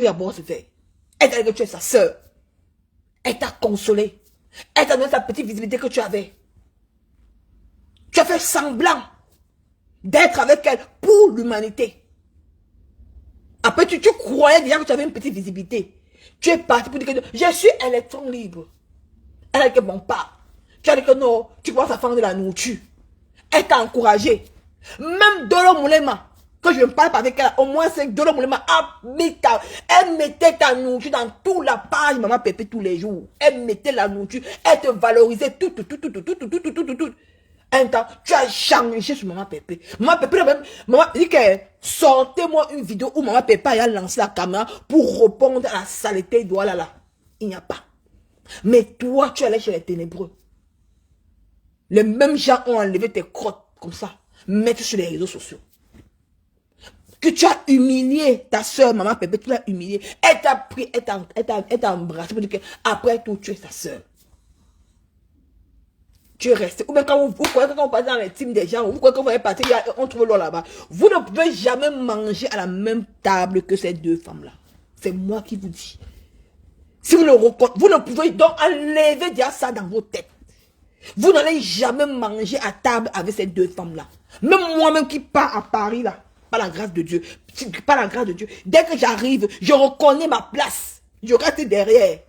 d'abord se faire. Elle t'a dit que tu es sa soeur. Elle t'a consolé. Elle t'a donné sa petite visibilité que tu avais. Tu as fait semblant d'être avec elle pour l'humanité. Après, tu croyais déjà que tu avais une petite visibilité. Tu es parti pour dire que je suis électron libre. Elle a dit que bon pas. Tu as dit que non, tu commences à faire de la nourriture. Elle t'a encouragé. Même Dolo Moulema, que je ne parle pas avec elle, au moins c'est Dolo Moulema, elle mettait ta nourriture dans toute la page Maman Pépé tous les jours. Elle mettait la nourriture, elle te valorisait tout. Un temps, tu as changé sur Maman Pépé. Maman Pépé, maman dit que sortez-moi une vidéo où Maman Pépé a lancé la caméra pour répondre à la saleté de là. Il n'y a pas. Mais toi, tu allais chez les ténébreux. Les mêmes gens ont enlevé tes crottes comme ça, mettre sur les réseaux sociaux. Que tu as humilié ta soeur, Maman Pépé, tu l'as humilié. Elle t'a pris, elle t'a embrassé pour dire que après tout, tu es sa soeur. Tu es resté. Ou bien quand vous croyez que quand vous passez dans les teams des gens, vous croyez que vous allez partir, on trouve l'eau là-bas. Vous ne pouvez jamais manger à la même table que ces deux femmes-là. C'est moi qui vous dis. Si vous ne pouvez donc enlever déjà ça dans vos têtes. Vous n'allez jamais manger à table avec ces deux femmes-là. Même moi-même qui pars à Paris là, par la grâce de Dieu, dès que j'arrive, je reconnais ma place. Je reste derrière.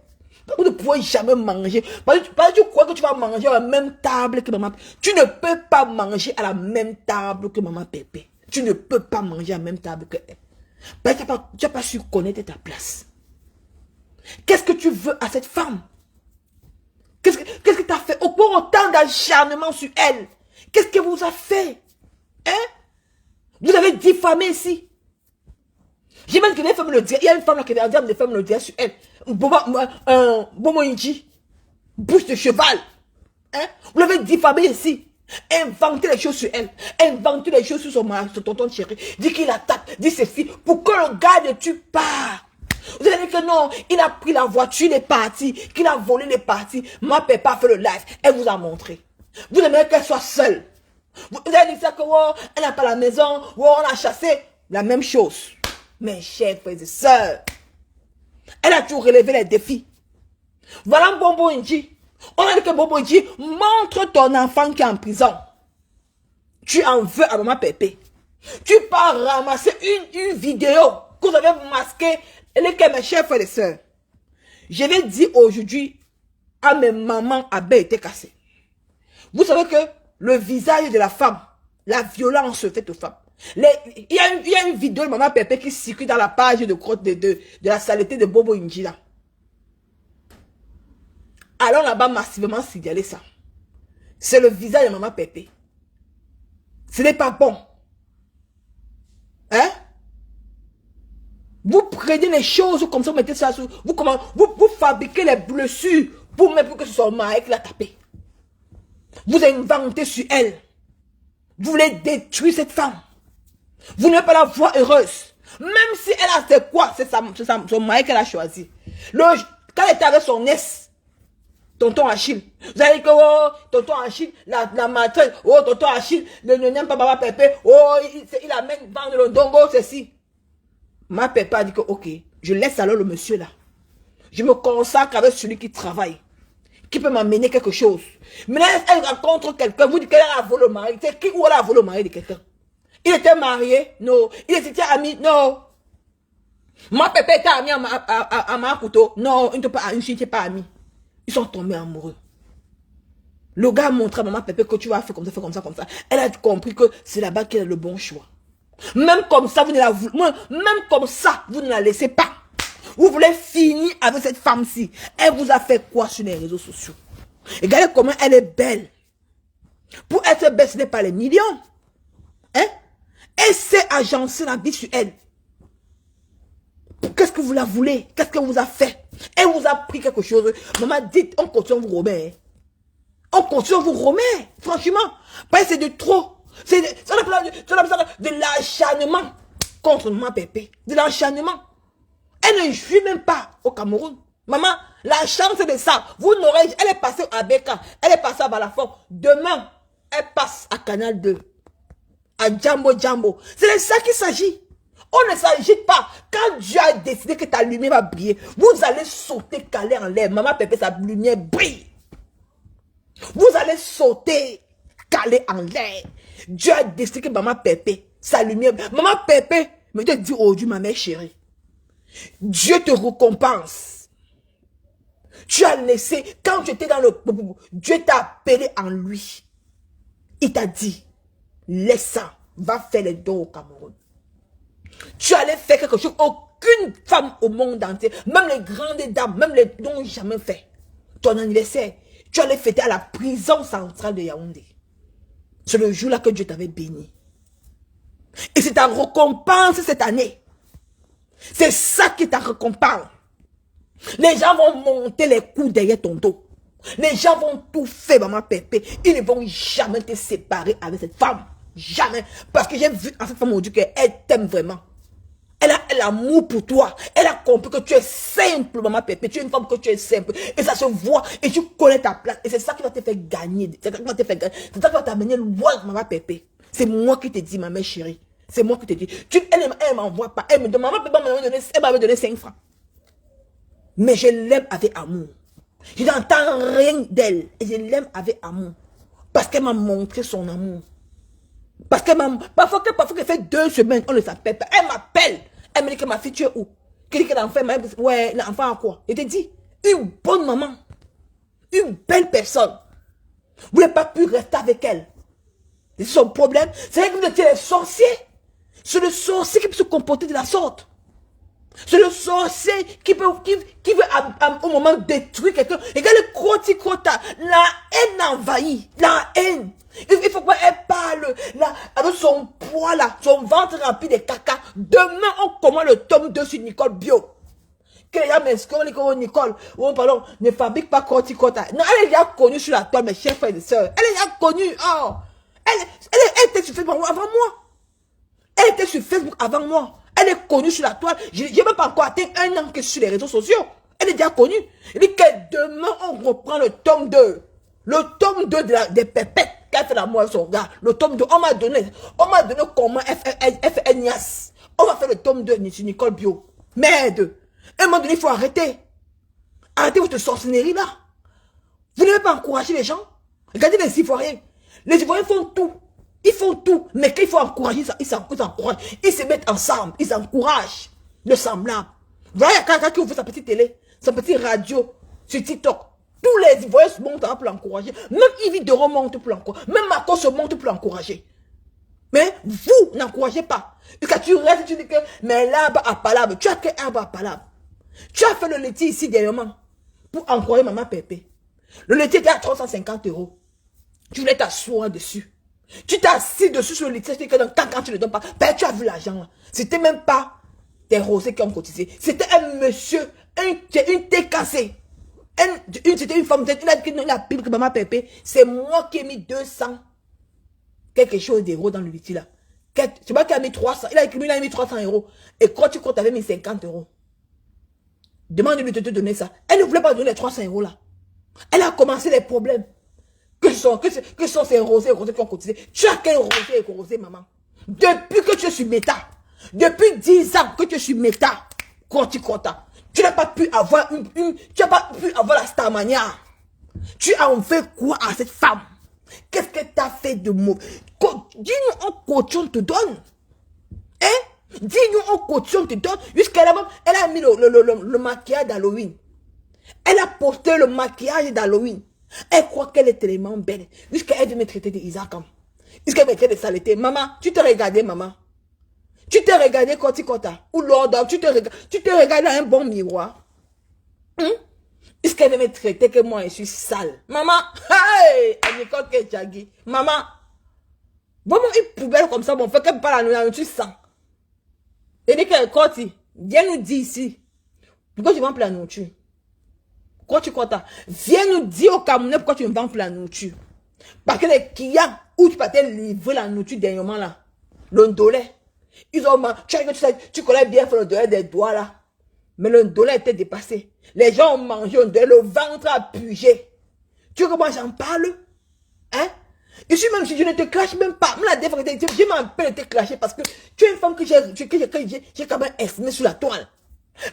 Vous ne pouvez jamais manger. Parce que tu crois que tu vas manger à la même table que Maman Pépé. Tu ne peux pas manger à la même table que Maman Pépé. Tu ne peux pas manger à la même table que elle. Parce que tu n'as pas su connaître ta place. Qu'est-ce que tu veux à cette femme? Qu'est-ce que tu as fait? Au pour autant d'acharnement sur elle. Qu'est-ce que vous a fait? Hein? Vous avez diffamé ici. J'imagine que les femmes le disent. Il y a une femme là qui est en train de femmes le dire sur elle. Bomo Inji. Bouche de cheval. Hein? Vous l'avez diffamé ici. Inventez les choses sur elle. Inventez les choses sur son tonton chéri. Dit qu'il la tape. Dit ceci. Pour que le gars ne tue pas. Vous avez dit que non, il a pris la voiture, il est parti, qu'il a volé les parties. Ma Pépé a fait le live, elle vous a montré. Vous aimeriez qu'elle soit seule. Vous avez dit ça que oh, elle n'a pas la maison, oh, on l'a chassée. La même chose. Mes chers frères et sœurs, elle a toujours relevé les défis. Voilà Bobo Inji. On a dit que Bobo Inji, montre ton enfant qui est en prison. Tu en veux à Maman Pépé. Tu pars ramasser une vidéo que vous avez masquée. Mes chers frères et sœurs, je vais dire aujourd'hui à mes mamans à été cassées. Vous savez que le visage de la femme, la violence faite aux femmes. Il y a une vidéo de Maman Pépé qui circule dans la page de la saleté de Bobo Inji là. Allons là-bas massivement signaler ça. C'est le visage de Maman Pépé. Ce n'est pas bon. Hein? Vous prenez les choses comme ça, vous mettez ça sur... Vous fabriquez les blessures pour mettre que ce soit Maël qui l'a tapé. Vous inventez sur elle. Vous voulez détruire cette femme. Vous n'avez pas la voix heureuse. Même si elle a fait quoi, c'est son Maël qu'elle a choisi. Quand elle était avec son ex, tonton Achille, vous avez dit que oh, tonton Achille, la maîtresse, oh, tonton Achille, ne n'aime pas Maman Pépé, oh, il amène vendre le dongo, ceci. Ma Pépé a dit que, ok, je laisse alors le monsieur là. Je me consacre avec celui qui travaille, qui peut m'amener quelque chose. Mais là, elle rencontre quelqu'un, vous dites qu'elle a volé le mari. C'est qui ou elle a volé le mari de quelqu'un? Il était marié? Non. Il était ami? Non. Ma Pépé était ami à ma couteau? Non, ils n'étaient pas amis. Ils sont tombés amoureux. Le gars a montré à Maman Pépé que tu vas faire comme ça, comme ça. Elle a compris que c'est là-bas qu'elle a le bon choix. Même comme ça, vous ne la laissez pas. Vous voulez finir avec cette femme-ci. Elle vous a fait quoi sur les réseaux sociaux? Regardez comment elle est belle. Pour être belle, ce n'est pas les millions. Hein? Elle sait agencer la vie sur elle. Qu'est-ce que vous la voulez? Qu'est-ce qu'elle vous a fait? Elle vous a pris quelque chose. Maman, dites, on continue vous remet. On continue vous remet. Franchement. Parce que c'est de trop. C'est de l'acharnement contre Maman Pépé. De l'acharnement. Elle ne joue même pas au Cameroun. Maman, la chance c'est de ça. Vous n'aurez... Elle est passée à Beka. Elle est passée à Balafon. Demain, elle passe à Canal 2. À Jambo Jambo. C'est de ça qu'il s'agit. On ne s'agite pas. Quand Dieu a décidé que ta lumière va briller, vous allez sauter, caler en l'air. Maman Pépé, sa lumière brille. Vous allez sauter, caler en l'air. Dieu a décidé que Maman Pépé, sa lumière... Maman Pépé, mais Dieu dit aujourd'hui, ma mère chérie, Dieu te récompense. Tu as laissé, quand tu étais dans le... Dieu t'a appelé en lui. Il t'a dit, laisse ça, va faire les dons au Cameroun. Tu allais faire quelque chose, aucune femme au monde entier, même les grandes dames, même les n'ont jamais fait. Ton anniversaire, tu allais fêter à la prison centrale de Yaoundé. C'est le jour-là que Dieu t'avait béni. Et c'est ta récompense cette année. C'est ça qui est ta récompense. Les gens vont monter les coups derrière ton dos. Les gens vont tout faire, Maman Pépé. Ils ne vont jamais te séparer avec cette femme. Jamais. Parce que j'ai vu en cette femme aujourd'hui qu'elle t'aime vraiment. Elle a l'amour pour toi. Elle a compris que tu es simple, Maman Pépé. Tu es une femme que tu es simple. Et ça se voit. Et tu connais ta place. Et c'est ça qui va te faire gagner. C'est ça qui va te faire gagner. C'est ça qui va t'amener loin, Maman Pépé. C'est moi qui te dis, ma mère chérie. C'est moi qui te dis. Elle m'envoie pas. Elle me demande, Maman Pépé elle m'avait donné 5 francs. Mais je l'aime avec amour. Je n'entends rien d'elle. Et je l'aime avec amour. Parce qu'elle m'a montré son amour. Parce qu'elle m'a... Parfois qu'elle fait 2 semaines, on ne s'appelle pas. Elle m'appelle. Elle me dit que ma fille, tu es où? Qu'elle dit que l'enfant m'a dit, ouais, l'enfant a quoi? Je te dis, une bonne maman. Une belle personne. Vous n'avez pas pu rester avec elle. C'est son problème. C'est que vous étiez les sorciers. C'est le sorcier qui peut se comporter de la sorte. C'est le sorcier qui veut au moment détruire quelqu'un. Regarde le croti-crota. La haine envahit. La haine. Il faut qu'elle parle là, avec son poids là, son ventre rempli de caca. Demain, on commande le tome 2 sur Nicole Bio. Que les gens m'excusent, Nicole, oh, pardon, ne fabrique pas croti-crota. Non, elle est déjà connue sur la toile, mes chers frères et sœurs. Elle est déjà connue. Oh. Elle était sur Facebook avant moi. Elle était sur Facebook avant moi. Elle est connue sur la toile. Je n'ai même pas encore atteint 1 an que sur les réseaux sociaux. Elle est déjà connue. Elle dit que demain, on reprend le tome 2. Le tome 2 des pépettes qu'elle fait l'amour avec son gars. Le tome 2, on m'a donné comment elle fait Nias. On va faire le tome 2 sur Nicole Bio. Merde. À un moment donné, il faut arrêter. Arrêtez votre sorcellerie là. Vous n'avez pas encouragé les gens. Regardez les Ivoiriens. Les Ivoiriens font tout. Ils font tout, mais qu'il faut encourager, ils s'encouragent. Ils se mettent ensemble, ils encouragent le semblable. Voilà, quelqu'un qui ouvre sa petite télé, sa petite radio sur TikTok. Tous les Ivoiriens se montent pour l'encourager. Même Yves de monte pour l'encourager. Même Marco se monte pour l'encourager. Mais vous n'encouragez pas. Et quand tu restes, tu dis que, mais l'arbre à palabre, tu as quel arbre à palabre? Tu as fait le laitier ici dernièrement pour encourager Maman Pépé. Le laitier était à 350 €. Tu voulais t'asseoir dessus. Tu t'es assis dessus sur le lit, que quand tu ne le donnes pas, ben, tu as vu l'argent là. C'était même pas des rosés qui ont cotisé. C'était un monsieur, une TKC. C'était une femme, la Bible que Maman Pépé, c'est moi qui ai mis 200 quelque chose d'euros dans le lit là. C'est moi qui a mis 300, il a mis 300 €. Et quand tu comptes, tu avais mis 50 €. Demande-lui de te donner ça. Elle ne voulait pas donner les 300 € là. Elle a commencé les problèmes. Que sont ces rosés qui ont cotisé? Tu as quel rosé, maman? Depuis que tu es sur Meta, depuis 10 ans que tu es sur Meta, tu n'as pas pu avoir tu n'as pas pu avoir la Starmania. Tu as en fait quoi à cette femme? Qu'est-ce que tu as fait de mauvais? Dis-nous en caution te donne. Hein? Dis-nous en caution te donne. Jusqu'à là, elle a mis le maquillage d'Halloween. Elle a posté le maquillage d'Halloween. Elle croit qu'elle est tellement belle. Jusqu'elle veut me traiter de Isaac. Jusqu'elle me traite de saleté. Maman, tu te regardais, maman. Tu t'es regardé Kota. Ou Lord, tu t'es regardé dans un bon miroir. Jusqu'elle veut me traiter que moi, je suis sale. Maman, hey, Nicole Kedjagi. Maman, bon, une poubelle comme ça, bon, fait qu'elle parle à nous, tu sens. Et dit que Koti, viens nous dire ici. Pourquoi tu vends plus la nourriture? Quoi tu comptes? Viens nous dire au Camerounais pourquoi tu ne vends plus la nourriture. Parce que les clients où tu peux te livrer la nourriture dernièrement là, le dollar, ils ont tu connais bien le dollar des doigts là. Mais le dollar était dépassé. Les gens ont mangé le dollar, le ventre a pugé. Tu vois comment j'en parle? Hein? Ici même si je ne te clash même pas. Même la dernière fois que j'ai m'appelé de te clasher parce que tu es une femme que j'ai quand même estimée sur la toile.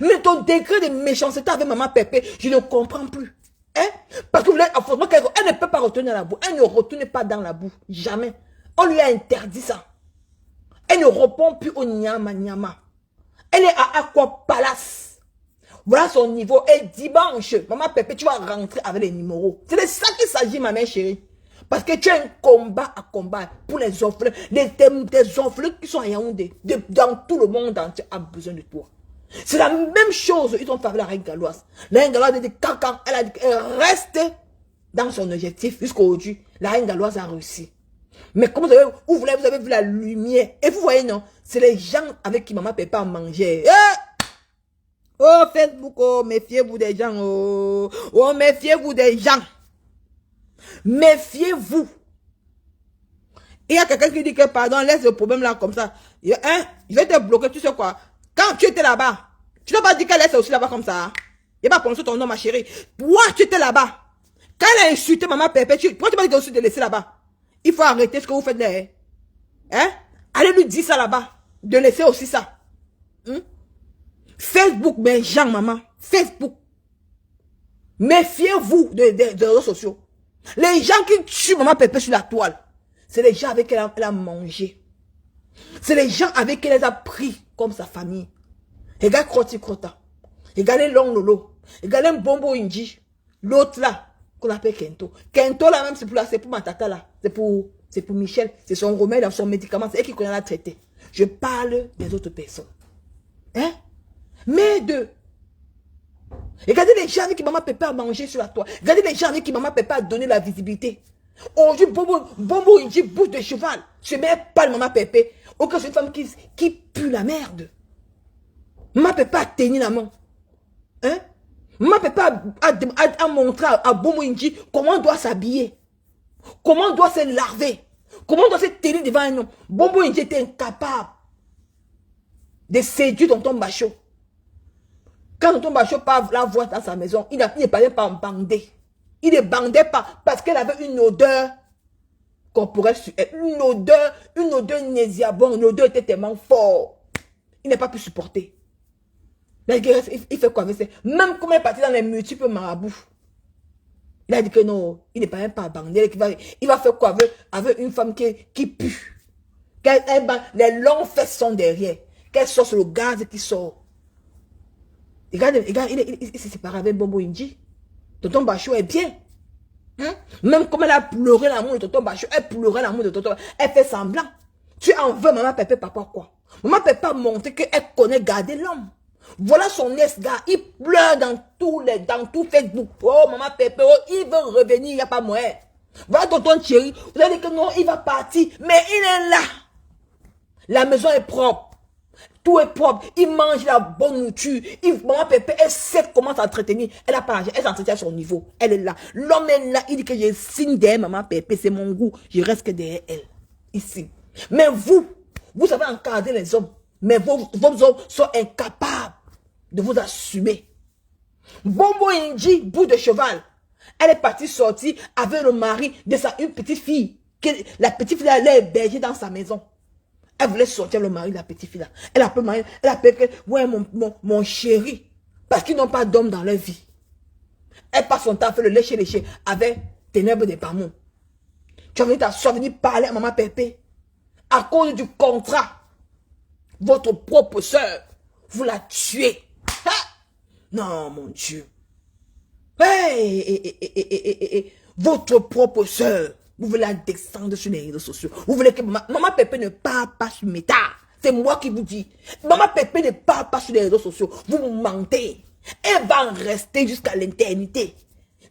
Mais ton degré de méchanceté avec maman Pépé, je ne comprends plus. Hein? Parce que elle ne peut pas retourner dans la boue. Elle ne retourne pas dans la boue. Jamais. On lui a interdit ça. Elle ne répond plus au Nyama Nyama. Elle est à Aqua Palace. Voilà son niveau. Et dimanche, maman Pépé, tu vas rentrer avec les numéros. C'est de ça qu'il s'agit, ma mère chérie. Parce que tu as un combat à combattre pour les orphelins. Des orphelins qui sont à Yaoundé. Dans tout le monde entier a besoin de toi. C'est la même chose. Ils ont fait avec la reine galloise. La reine galloise a dit caca. Elle a dit qu'elle reste dans son objectif jusqu'aujourd'hui. La reine galloise a réussi. Mais comme vous avez vu la lumière. Et vous voyez, non? C'est les gens avec qui maman ne peut pas manger. Oh, Facebook, oh, méfiez-vous des gens. Oh, méfiez-vous des gens. Méfiez-vous. Il y a quelqu'un qui dit que, pardon, laisse le problème là comme ça. Je vais te bloquer, tu sais quoi? Quand tu étais là-bas, tu n'as pas dit qu'elle laisse aussi là-bas comme ça. Il va prononcer ton nom, ma chérie. Toi, tu étais là-bas. Quand elle a insulté maman Pépé, pourquoi tu m'as dit qu'elle aussi te laisser là-bas? Il faut arrêter ce que vous faites là. Hein? Allez lui dire ça là-bas. De laisser aussi ça. Facebook, mes gens, maman. Facebook. Méfiez-vous des réseaux sociaux. Les gens qui tuent maman Pépé sur la toile, c'est les gens avec qui elle a mangé. C'est les gens avec qui elle a pris comme sa famille. Regarde Kroti Krota. Regardez Long Lolo. Regardez Bombo Inji. L'autre là, qu'on appelle Kento. Kento là même, c'est pour ma tata là. C'est pour Michel. C'est son remède, son médicament. C'est elle qui connaît la traiter. Je parle des autres personnes. Hein? Mais de... Regardez les gens avec qui maman Pépé a mangé sur la toile. Regardez les gens avec qui maman Pépé a donné la visibilité. Aujourd'hui, Bombo Inji, bouche de cheval. Je mets pas le maman Pépé. Ok, c'est une femme qui pue la merde. Maman Pépé a tenu la main. Hein? Maman Pépé a montré à Bombo Inji comment on doit s'habiller. Comment on doit se larver. Comment on doit se tenir devant un homme. Bombo Inji était incapable de séduire Tonton Bachot. Quand Tonton Bachot part la voir dans sa maison, il ne parlait pas en bandé. Il ne bandait pas parce qu'elle avait une odeur corporelle sur elle. Une odeur nauséabonde. Une odeur était tellement forte. Il n'a pas pu supporter. Là, il fait quoi avec ça? Même comme elle est partie dans les multiples marabouts. Il a dit que non, il n'est pas bandé. Il va faire quoi avec une femme qui pue? Les longs fesses sont derrière. Qu'elle sort sur le gaz qui sort. Regarde, il s'est séparé avec Bombo Inji. Tonton Bachot est bien. Hein? Même comme elle a pleuré l'amour de Tonton Bachot, elle pleurait l'amour de Tonton Bachot. Elle fait semblant. Tu en veux, maman Pépé, papa, quoi? Maman Pépé a montré qu'elle connaît garder l'homme. Voilà son ex-gars. Il pleure dans tout Facebook. Oh, maman Pépé, oh, il veut revenir, il n'y a pas moyen. Voilà Tonton Thierry. Vous avez dit que non, il va partir. Mais il est là. La maison est propre. Tout est propre. Il mange la bonne nourriture. Maman Pépé, elle sait comment s'entretenir. Elle n'a pas l'argent. Elle s'entretient à son niveau. Elle est là. L'homme est là. Il dit que je signe derrière maman Pépé. C'est mon goût. Je reste que derrière elle. Ici. Mais vous savez encadrer les hommes. Mais vos hommes sont incapables de vous assumer. Bombo Inji, bout de cheval. Elle est partie sortir avec le mari de une petite fille. La petite fille, elle est hébergée dans sa maison. Elle voulait sortir le mari de la petite fille là. Elle appelle ouais, mon chéri. Parce qu'ils n'ont pas d'homme dans leur vie. Elle passe son temps à faire le lécher avec ténèbres de Bamon. Tu vas venir parler à maman Pépé. À cause du contrat. Votre propre soeur, vous la tuez. Ha! Non, mon Dieu. Hey, votre propre soeur. Vous voulez la descendre sur les réseaux sociaux. Vous voulez que maman Pépé ne parle pas sur Meta. C'est moi qui vous dis. Maman Pépé ne parle pas sur les réseaux sociaux. Vous vous mentez. Elle va en rester jusqu'à l'éternité.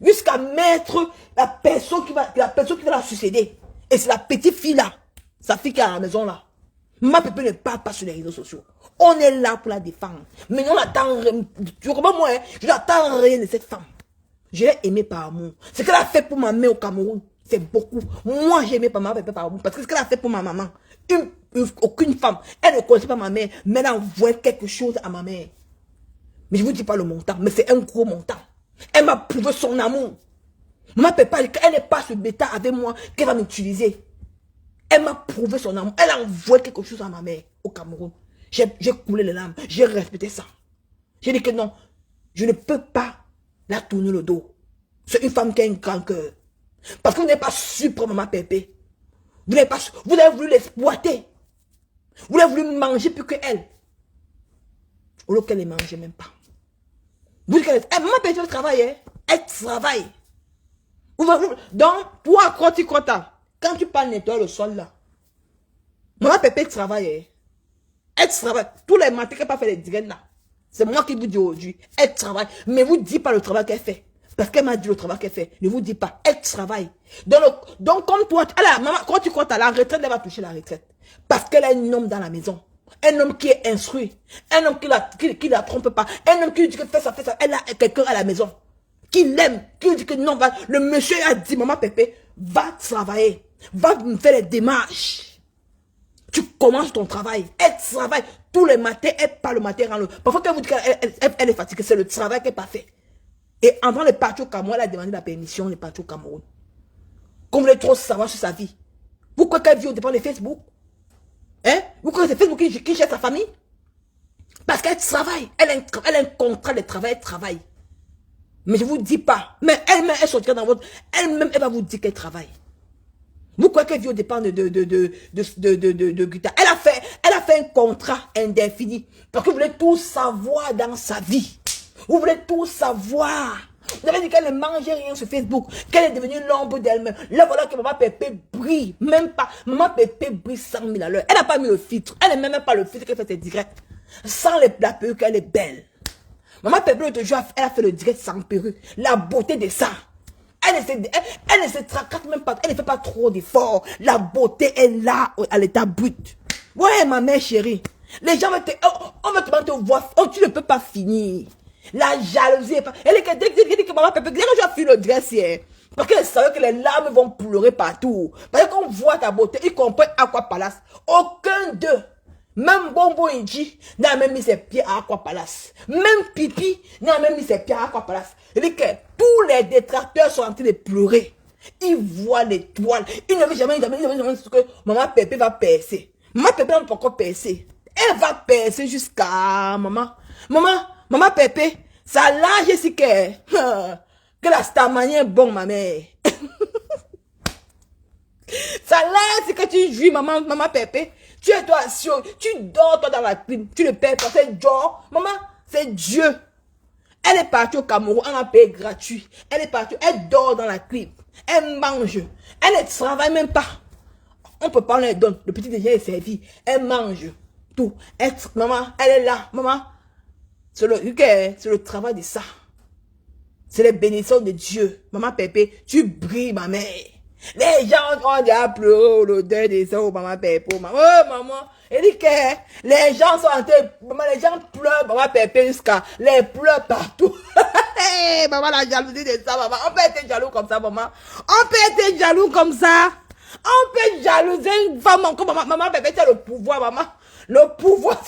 Jusqu'à mettre la personne qui va la succéder. Et c'est la petite fille là. Sa fille qui est à la maison là. Maman Pépé ne parle pas sur les réseaux sociaux. On est là pour la défendre. Mais on attend. Tu comprends moi, hein? Je n'attends rien de cette femme. Je l'ai aimée par amour. Ce qu'elle a fait pour ma mère au Cameroun. C'est beaucoup. Moi, j'aimais pas ma mère par amour. Parce que ce qu'elle a fait pour ma maman, aucune femme, elle ne connaissait pas ma mère, mais elle envoie quelque chose à ma mère. Mais je ne vous dis pas le montant, mais c'est un gros montant. Elle m'a prouvé son amour. Maman Pépé, elle n'est pas ce bêta avec moi qu'elle va m'utiliser. Elle m'a prouvé son amour. Elle a envoyé quelque chose à ma mère au Cameroun. J'ai coulé les larmes. J'ai respecté ça. J'ai dit que non, je ne peux pas la tourner le dos. C'est une femme qui a un grand cœur. Parce que vous n'avez pas su prendre Maman Pépé. Vous avez voulu l'exploiter. Vous avez voulu manger plus qu'elle. Au lieu qu'elle ne mangeait même pas. Vous dites qu'elle Maman Pépé travaille. Hein? Elle travaille. Donc, toi, quand tu parles nettoyer le sol là, Maman Pépé travaille. Hein? Elle travaille. Tous les matins qu'elle pas fait les directs là. C'est moi qui vous dis aujourd'hui. Elle travaille. Mais vous ne dites pas le travail qu'elle fait. Parce qu'elle m'a dit le travail qu'elle fait. Ne vous dites pas. Elle travaille. Donc comme toi, maman, quand tu comptes à la retraite, elle va toucher la retraite. Parce qu'elle a un homme dans la maison. Un homme qui est instruit. Un homme qui la trompe pas. Un homme qui lui dit que fais ça. Elle a quelqu'un à la maison. Qui l'aime. Qui lui dit que non, le monsieur a dit, Maman Pépé, va travailler. Va me faire les démarches. Tu commences ton travail. Elle travaille. Tous les matins, elle parle le matin. Parfois, quand vous dites qu'elle est fatiguée, c'est le travail qu'elle n'a pas fait. Et avant de partir au Cameroun, elle a demandé la permission de partir au Cameroun. Comme vous voulez trop savoir sur sa vie. Vous croyez qu'elle vit au dépend de Facebook? Hein? Vous croyez que c'est Facebook qui gère sa famille? Parce qu'elle travaille. Elle a un contrat de travail, elle travaille. Mais je ne vous dis pas. Mais elle-même, elle sortira dans votre... Elle-même, elle va vous dire qu'elle travaille. Vous croyez qu'elle vit au dépend de Guita? Elle a fait un contrat indéfini. Parce que vous voulez tout savoir dans sa vie. Vous voulez tout savoir. Vous avez dit qu'elle ne mangeait rien sur Facebook. Qu'elle est devenue l'ombre d'elle-même. Là, voilà que Maman Pépé brille. Même pas. Maman Pépé brille 100 000 à l'heure. Elle n'a pas mis le filtre. Elle n'est même pas le filtre qu'elle fait ses directs. Sans la perruque, elle est belle. Maman Pépé, elle a fait le direct sans perruque. La beauté de ça. Elle ne se tracasse même pas. Elle ne fait pas trop d'efforts. La beauté est là, à l'état brut. Ouais, ma mère chérie. Les gens vont on va te voir. Oh, tu ne peux pas finir. La jalousie. Elle est que dès que Maman Pépé, dès que je fais le dress hier, parce qu'elle savait que les larmes vont pleurer partout. Parce qu'on voit ta beauté, y compris Aqua Palace. Aucun d'eux. Même Bombo Inji n'a même mis ses pieds à Aqua Palace. Même Pipi n'a même mis ses pieds à Aqua Palace. Il dit que tous les détracteurs sont en train de pleurer. Ils voient l'étoile. Ils n'avaient jamais dit que Maman Pépé va percer. Maman Pépé n'a pas encore percé. Elle va percer jusqu'à Maman Pépé, ça lâche ici que la stamanie est bon, ma mère. Ça lâche que tu jouis, maman Pépé. Tu es toi, tu dors toi dans la clim. Tu ne payes pas, c'est Dieu. Maman, c'est Dieu. Elle est partie au Cameroun, on a payé gratuit. Elle est partie, elle dort dans la clim. Elle mange. Elle ne travaille même pas. On peut pas lui donner. Le petit déjeuner est servi. Elle mange. Tout. Maman, elle est là. Maman, c'est le travail de ça. C'est les bénédictions de Dieu. Maman Pépé, tu brilles, ma mère. Les gens ont déjà pleuré le deuil des hommes, Maman Pépé. Oh, maman. Elle dit que les gens sont en train, les gens pleurent, Maman Pépé, jusqu'à les pleurs partout. Maman, la jalousie de ça, maman. On peut être jaloux comme ça, maman. On peut être jaloux comme ça. On peut jalouser une femme encore, maman Pépé, tu as le pouvoir, maman. Le pouvoir.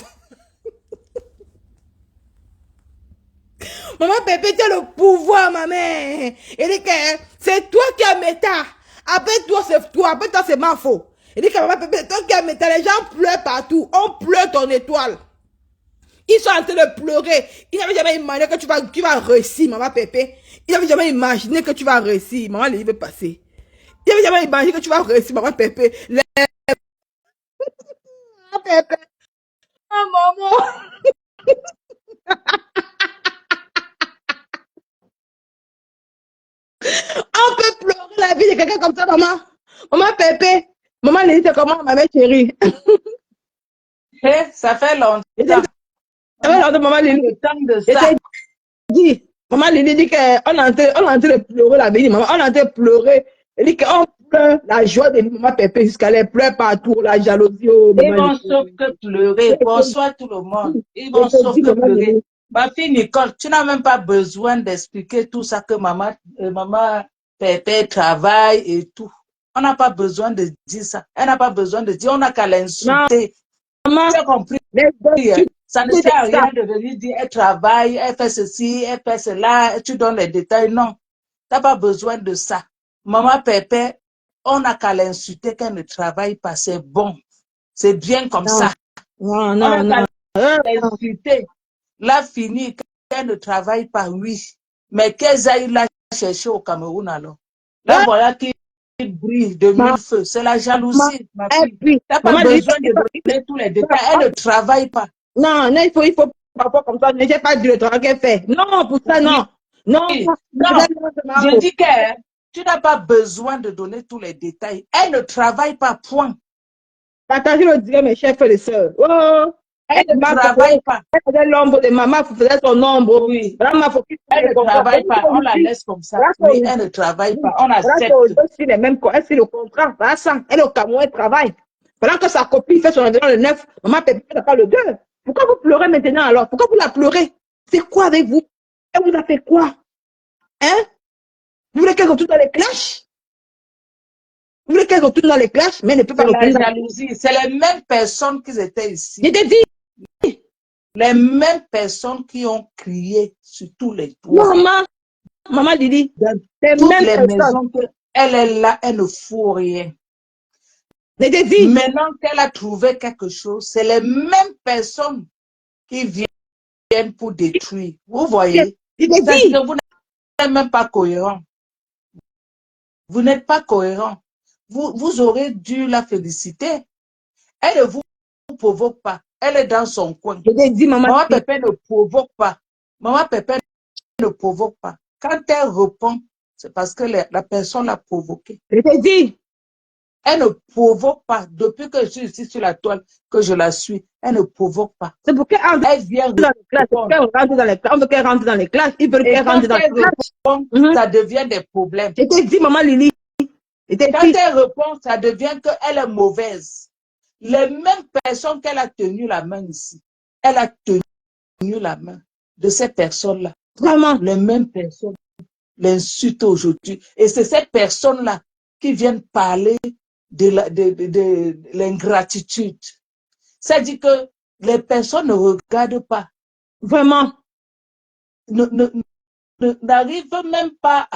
Maman Pépé, tu as le pouvoir, ma mère. Elle dit que c'est toi qui as méta. Après toi, c'est toi. Après toi, c'est ma faute. Elle dit que Maman Pépé, c'est toi qui as méta. Les gens pleurent partout. On pleure ton étoile. Ils sont en train de pleurer. Ils n'avaient jamais imaginé que tu vas réussir, Maman Pépé. Ils n'avaient jamais imaginé que tu vas réussir. Maman, il veut passer. Ils n'avaient jamais imaginé que tu vas réussir, Maman Pépé. Maman Pépé. Oh, maman. On peut pleurer la vie de quelqu'un comme ça, maman. Maman Pépé. Maman, Lélie, c'est comment, ma mère chérie? Ça fait longtemps. Ça fait longtemps, maman Lélie. Le temps de ça. Dit, maman Lélie dit qu'on est en train de pleurer la vie. Maman, on est en train de pleurer. Elle dit qu'on pleure la joie de maman Pépé jusqu'à les pleure partout, la jalousie. Oh, Ils vont sauf que pleurer. Bonsoir tout le monde. Ils vont sauf que pleurer. Ma fille Nicole, tu n'as même pas besoin d'expliquer tout ça que maman Pépé travaille et tout. On n'a pas besoin de dire ça. Elle n'a pas besoin de dire, on n'a qu'à l'insulter. Maman, tu as compris? Ça ne sert à rien de venir dire, elle travaille, elle fait ceci, elle fait cela, et tu donnes les détails. Non. T'as pas besoin de ça. Maman Pépé, on n'a qu'à l'insulter qu'elle ne travaille pas. C'est bon. C'est bien comme Non, ça. non, On non, n'a qu'à non. l'insulter. Là, fini, qu'elle ne travaille pas, oui. Mais qu'elle aille la chercher au Cameroun alors. Là, Euh, voilà qui brille de maman, mille feux. C'est la jalousie, ma et fille. puis, T'as pas maman dit, besoin de donner tous les détails. Elle ne travaille pas. non, non, il faut parfois comme ça, ne j'ai pas dit le travail qu'elle fait. Non, pour ça, Oui. non. Non, Non, je dis que tu n'as pas besoin de donner tous les détails. Elle ne travaille pas, point. partagez le direct, mes chers frères et sœurs. Oh, Elle elle ne m'a travaille pas. elle faisait l'ombre de maman, faisait son ombre. Oui. Voilà ma focus sur Elle les ne contrats. travaille pas. On la laisse comme ça. Voilà Oui, elle ne travaille pas. On accepte. qu'on suit les mêmes, elle suit le contrat. Voilà ça. Elle est au Cameroun, elle travaille. Pendant que sa copine fait son événement le 9, maman Pépé n'a pas le 2. Pourquoi vous pleurez maintenant alors? Pourquoi vous la pleurez? C'est quoi avec vous? Elle vous a fait quoi? Hein? Vous voulez qu'elle retourne dans les clashs? Vous voulez qu'elle retourne dans les clashs, mais elle ne peut pas C'est la retourner dans les jalousie. C'est les mêmes personnes qui étaient clashs. ici. Je t'ai dit, Les mêmes personnes qui ont crié sur tous les toits. maman, maman Didi, Dans les toutes mêmes les personnes. maisons qu'elle est là, elle ne fout rien. Je t'ai dit, Maintenant qu'elle a trouvé quelque chose, c'est les mêmes personnes qui viennent pour détruire. Vous voyez? je t'ai C'est-à-dire dit, que vous n'êtes même pas cohérent. Vous n'êtes pas cohérent. Vous aurez dû la féliciter. Elle ne vous provoque pas. Elle est dans son coin. je t'ai dit, maman Maman Didi, Pépé ne provoque pas. Maman Pépé ne provoque pas. Quand elle répond, c'est parce que la personne l'a provoqué. je t'ai dit. Elle ne provoque pas. Depuis que je suis ici sur la toile, que je la suis, elle ne provoque pas. C'est pour qu'elle entre Elle vient dans les classes. répondre. Qu'elle rentre dans les classes. On veut qu'elle rentre dans les classes. Ils veulent Et qu'elle rentre quand dans les elle classes. répond, ça devient des problèmes. Je t'ai dit, maman Lily. Je t'ai Quand dit, elle répond, ça devient qu'elle est mauvaise. Les mêmes personnes qu'elle a tenu la main ici, elle a tenu la main de ces personnes-là. vraiment. Les mêmes personnes l'insultent aujourd'hui. Et c'est ces personnes-là qui viennent parler de l'ingratitude. C'est-à-dire que les personnes ne regardent pas, Vraiment. n'arrivent même pas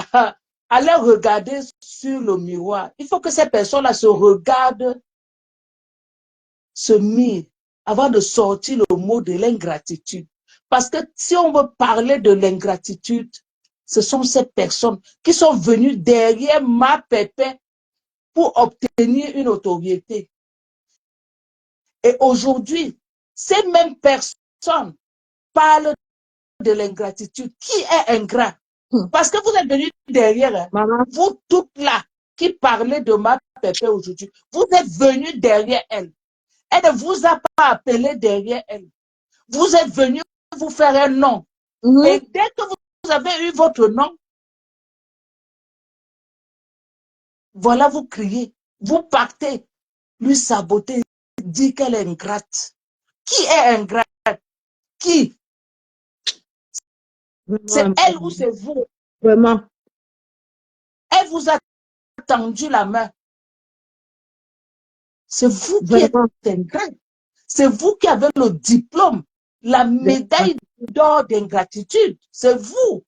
à les regarder sur le miroir. Il faut que ces personnes-là se regardent, se mirent avant de sortir le mot de l'ingratitude. Parce que si on veut parler de l'ingratitude, ce sont ces personnes qui sont venues derrière ma pépé pour obtenir une autorité. Et aujourd'hui, ces mêmes personnes parlent de l'ingratitude. Qui est ingrat? Parce que vous êtes venus derrière, hein. Maman. Vous toutes là qui parlez de ma pépé aujourd'hui, vous êtes venus derrière elle. Elle ne vous a pas appelé derrière elle. Vous êtes venus vous faire un nom. Et dès que vous avez eu votre nom, voilà, vous criez, vous partez, lui saboter, dire qu'elle est ingrate. Qui est ingrate? Qui? C'est elle ou c'est vous? Vraiment. Elle vous a tendu la main. C'est vous qui êtes Vraiment. ingrate. C'est vous qui avez le diplôme, la médaille d'or d'ingratitude. C'est vous.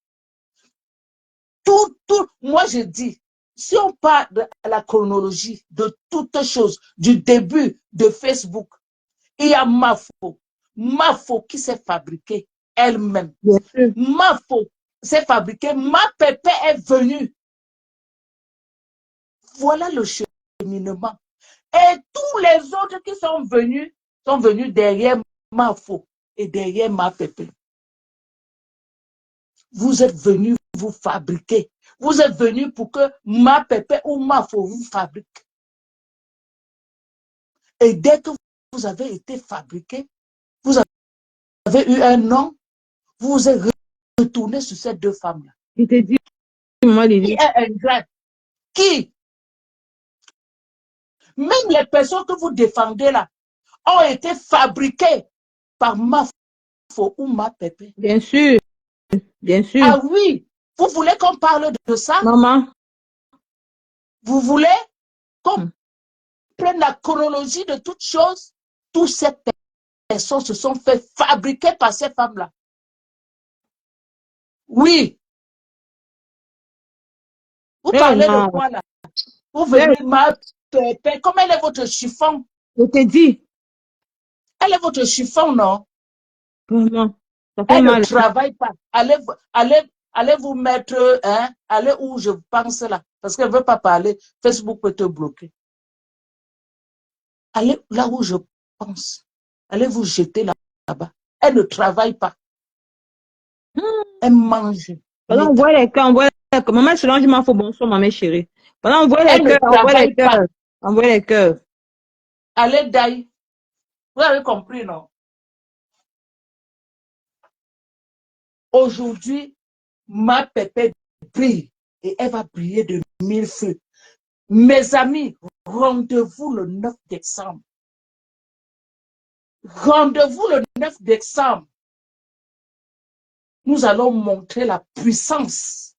Moi je dis, si on parle de la chronologie de toutes choses, du début de Facebook, il y a Mafo qui s'est fabriquée elle-même. Mafo s'est fabriquée, ma pépé est venue. Voilà le cheminement. Et tous les autres qui sont venus derrière Mafo et derrière ma pépé. Vous êtes venus vous fabriquer. Vous êtes venus pour que ma pépé ou Mafo vous fabrique. Et dès que vous avez été fabriqué, vous avez eu un nom, vous vous êtes retourné sur ces deux femmes-là. Je t'ai dit, maman Lily. Qui est ingrat? Qui? Même les personnes que vous défendez là ont été fabriquées par Mafo ou ma pépé. Bien sûr. Bien sûr. Ah oui, vous voulez qu'on parle de ça? Maman. Vous voulez qu'on prenne la chronologie de toutes choses? Toutes ces personnes se sont fait fabriquer par ces femmes-là. Oui. parlez de non. quoi là? Vous venez, ma pépé, comment elle est votre chiffon? Je te dis. Elle est votre chiffon, non? Vraiment. Ça fait Elle ne mal. travaille pas. Allez vous mettre, hein, allez où je pense là. Parce qu'elle ne veut pas parler. Facebook peut te bloquer. Allez là où je pense. Allez vous jeter là-bas. Elle ne travaille pas. Elle mange. Pendant on voit les cœurs, on voit les cœurs. Maman Solange m'en faut bonsoir, maman chérie. Pendant on voit les Elle ne cœurs, on voit les travaille pas. cœurs. On voit les cœurs. Allez d'ailleurs. Vous avez compris, non? Aujourd'hui, ma pépé brille et elle va briller de 1000 feux. Mes amis, rendez-vous le 9 décembre. Rendez-vous le 9 décembre. Nous allons montrer la puissance.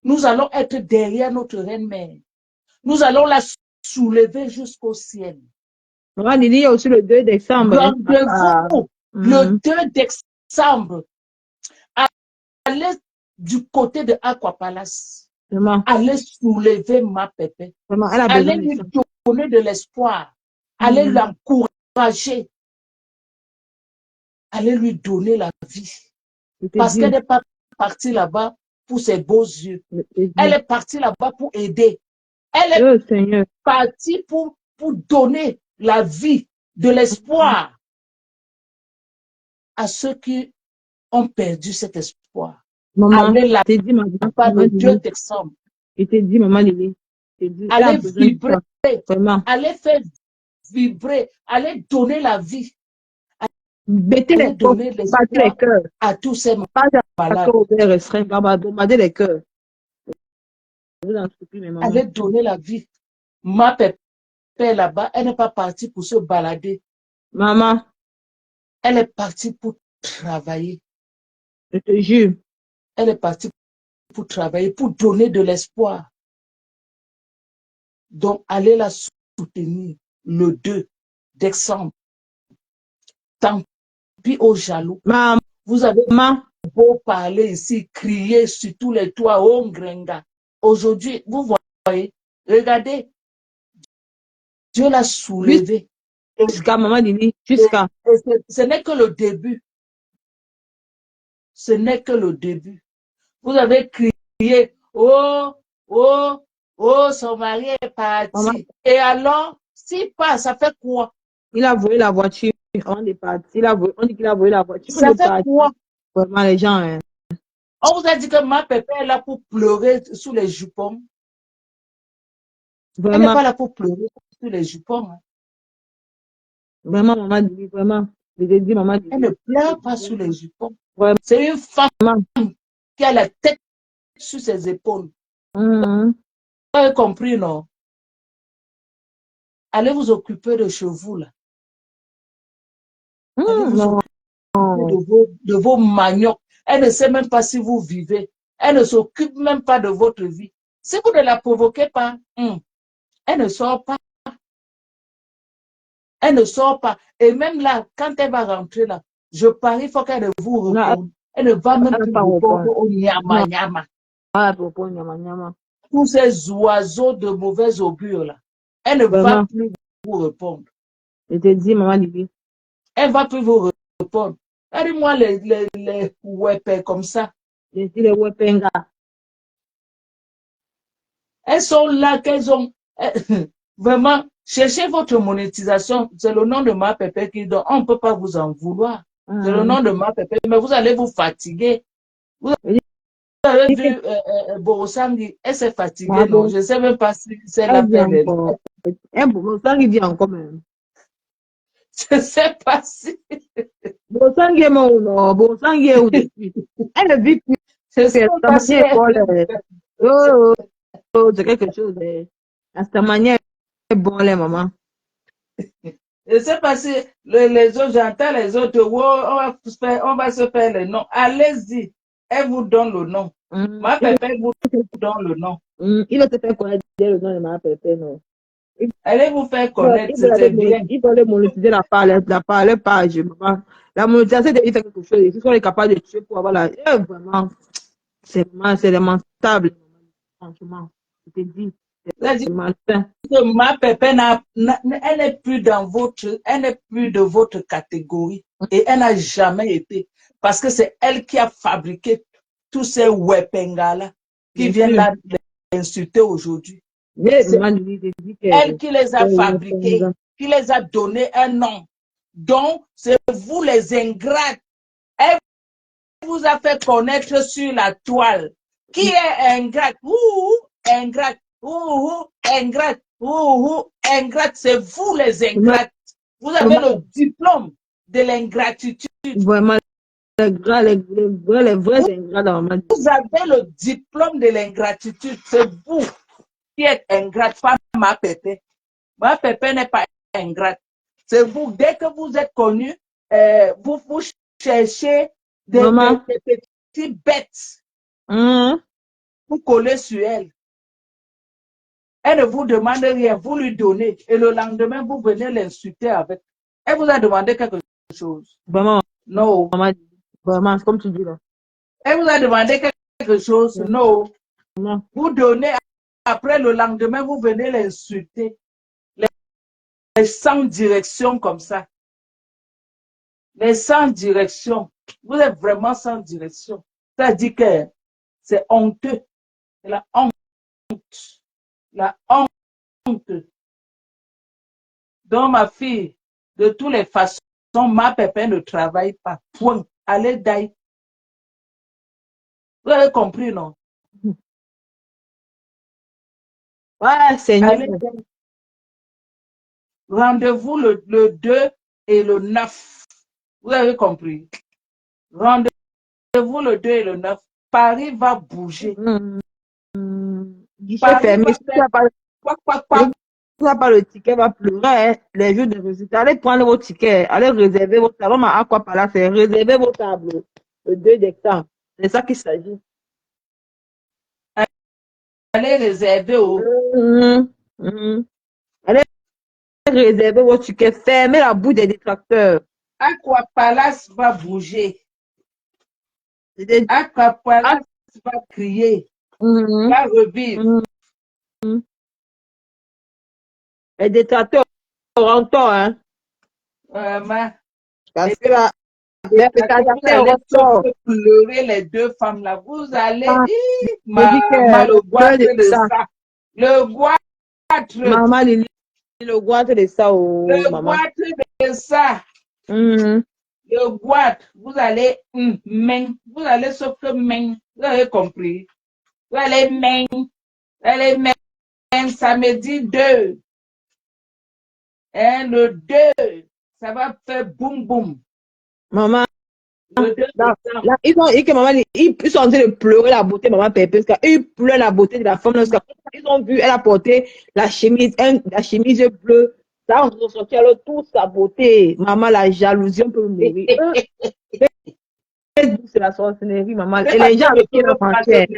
Nous allons être derrière notre reine-mère. Nous allons la soulever jusqu'au ciel. Maman Lily, il y a aussi le 2 décembre. Rendez-vous le 2 décembre. Allez du côté de Aqua Palace. Vraiment. Allez soulever ma pépé. Vraiment, elle a Allez besoin de lui ça. donner de l'espoir. Allez l'encourager. Allez lui donner la vie. Parce qu'elle n'est pas partie là-bas pour ses beaux yeux. Elle est partie là-bas pour aider. Elle est partie pour donner la vie, de l'espoir à ceux qui ont perdu cet espoir. Maman, Allez là, t'es dit, maman, le 2 décembre. Je t'ai dit, maman Lily. Allez vibrer. Vraiment. Allez faire vibrer. Allez donner la vie. Mettez les cœurs à tous ces malades. Bombarder les cœurs. Allez donner la vie. Ma pépé là-bas, elle n'est pas partie pour se balader. Maman. Elle est partie pour travailler. Je te jure. Elle est partie pour travailler, pour donner de l'espoir. Donc, allez la soutenir le 2 décembre. Tant pis aux jaloux. Maman. Vous avez beau parler ici, crier sur tous les toits, oh Ngrenga. Aujourd'hui, vous voyez, regardez, Dieu l'a soulevé. Jusqu'à maman Lily, jusqu'à. Ce n'est que le début. Ce n'est que le début. Vous avez crié, oh, oh, oh, son mari est parti. Maman. Et alors, s'il passe, ça fait quoi? Il a volé la voiture. On est parti. On dit qu'il a volé la voiture. Ça fait quoi? Vraiment, les gens. Hein. On vous a dit que ma pépé est là pour pleurer sous les jupons. Vraiment. Elle n'est pas là pour pleurer sous les jupons. Hein. Vraiment, maman dit, vraiment. Je t'ai dit, maman dit. Elle ne pleure pas sous les jupons. C'est une femme qui a la tête sur ses épaules. Vous avez compris, non? Allez vous occuper de chez vous, là. Allez vous occuper de vos maniocs. Elle ne sait même pas si vous vivez. Elle ne s'occupe même pas de votre vie. Si vous ne la provoquez pas, elle ne sort pas. Elle ne sort pas. Et même là, quand elle va rentrer là, je parie, il faut qu'elle vous réponde. Elle ne va même plus répondre au nyama-nyama. Tous ces oiseaux de mauvais augure là. Elle ne va plus vous répondre. Je te dis, maman Lily. Elle ne va plus vous répondre. Regardez-moi les wepes comme ça. Je dis les wepenga. Elles sont là, qu'elles ont... Vraiment, cherchez votre monétisation. C'est le nom de ma pépé qui donne. On ne peut pas vous en vouloir. C'est le nom de ma pépé. Mais vous allez vous fatiguer. Vous avez vu Borosangi, elle s'est fatiguée, non? Je ne sais même pas si c'est la peine. Borosangi vit encore même. Je ne sais pas si. Borosangi est mort ou non? Borosangi est où depuis? Elle ne vit plus. Je ne sais pas si c'est quelque chose. À cette manière, est bon, les mamans. Je ne sais pas si les autres, j'entends les autres, on va se faire le nom. Allez-y, elle vous donne le nom. Ma pépé vous donne le nom. Il va te faire connaître le nom de ma pépé, non? Allez vous faire connaître, c'était bien. Il va monétiser la page, maman. La monétisation, il fait quelque chose. Ils sont capables de tuer pour avoir la... Vraiment, c'est lamentable. franchement. Je te dis, C'est-à-dire c'est malsain. que ma pépé elle n'est plus elle n'est plus de votre catégorie et elle n'a jamais été parce que c'est elle qui a fabriqué tous ces wepengas-là qui Bien viennent sûr. là l'insulter aujourd'hui. Mais C'est maman lui te dit que elle qui les a c'est fabriqués, qui les a donné un nom. Donc, c'est vous les ingrates. Elle vous a fait connaître sur la toile. Qui est ingrat? Ingrat. Ingrat. Ingrat. C'est vous les ingrates. Vous avez le diplôme de l'ingratitude. vraiment les vrais ingrats dans maman. Vous avez le diplôme de l'ingratitude. C'est vous qui êtes ingrat, pas ma pépé. Ma pépé n'est pas ingrate. C'est vous, dès que vous êtes connu, vous cherchez des petits bêtes pour coller sur elle. Elle ne vous demande rien, vous lui donnez. Et le lendemain, vous venez l'insulter avec. Elle vous a demandé quelque chose. Vraiment, non. Vraiment, comme tu dis là. Elle vous a demandé quelque chose. Non. Vous donnez, après le lendemain, vous venez l'insulter. Les sans direction comme ça. Les sans direction. Vous êtes vraiment sans direction. Ça dit que c'est honteux. C'est la honte. La honte. Donc, ma fille, de toutes les façons, ma pépin ne travaille pas. Point. Allez, d'ailleurs. Vous avez compris, non? Ouais, Seigneur. Rendez-vous le 2 et le 9. Vous avez compris? Rendez-vous le 2 et le 9. Paris va bouger. Guichet fermé. Si tu n'as pas le ticket, va pleurer. Hein. Les jours de résultats. Allez prendre vos tickets. Allez réserver vos tables. À quoi par là, c'est réserver vos tables. Le 2 décembre. C'est ça qu'il s'agit. Allez réserver Allez réserver vos tickets. Fermez la bouche des détracteurs. Aquapalace va bouger. Aquapalace va crier. Va revivre. Les détracteurs auront tort, hein. Parce que là, les détracteurs auront tort. Pleurer les deux femmes là. Vous allez le goitre de ça. Le goitre. Maman, le goitre de ça. Oh, le maman. goitre de ça. Le goitre. Vous allez vous allez sauf que vous avez compris. Vous allez samedi 2. Hein, le 2, ça va faire boum boum. Maman, là, ils sont en train de pleurer la beauté de maman Pépé. Ils pleurent la beauté de la femme. Ils ont vu, elle a porté la chemise bleue. Ça a ressorti alors toute sa beauté. Maman, la jalousie, on peut mourir. C'est la sorcellerie, maman. Et les gens avec qui elle a marché.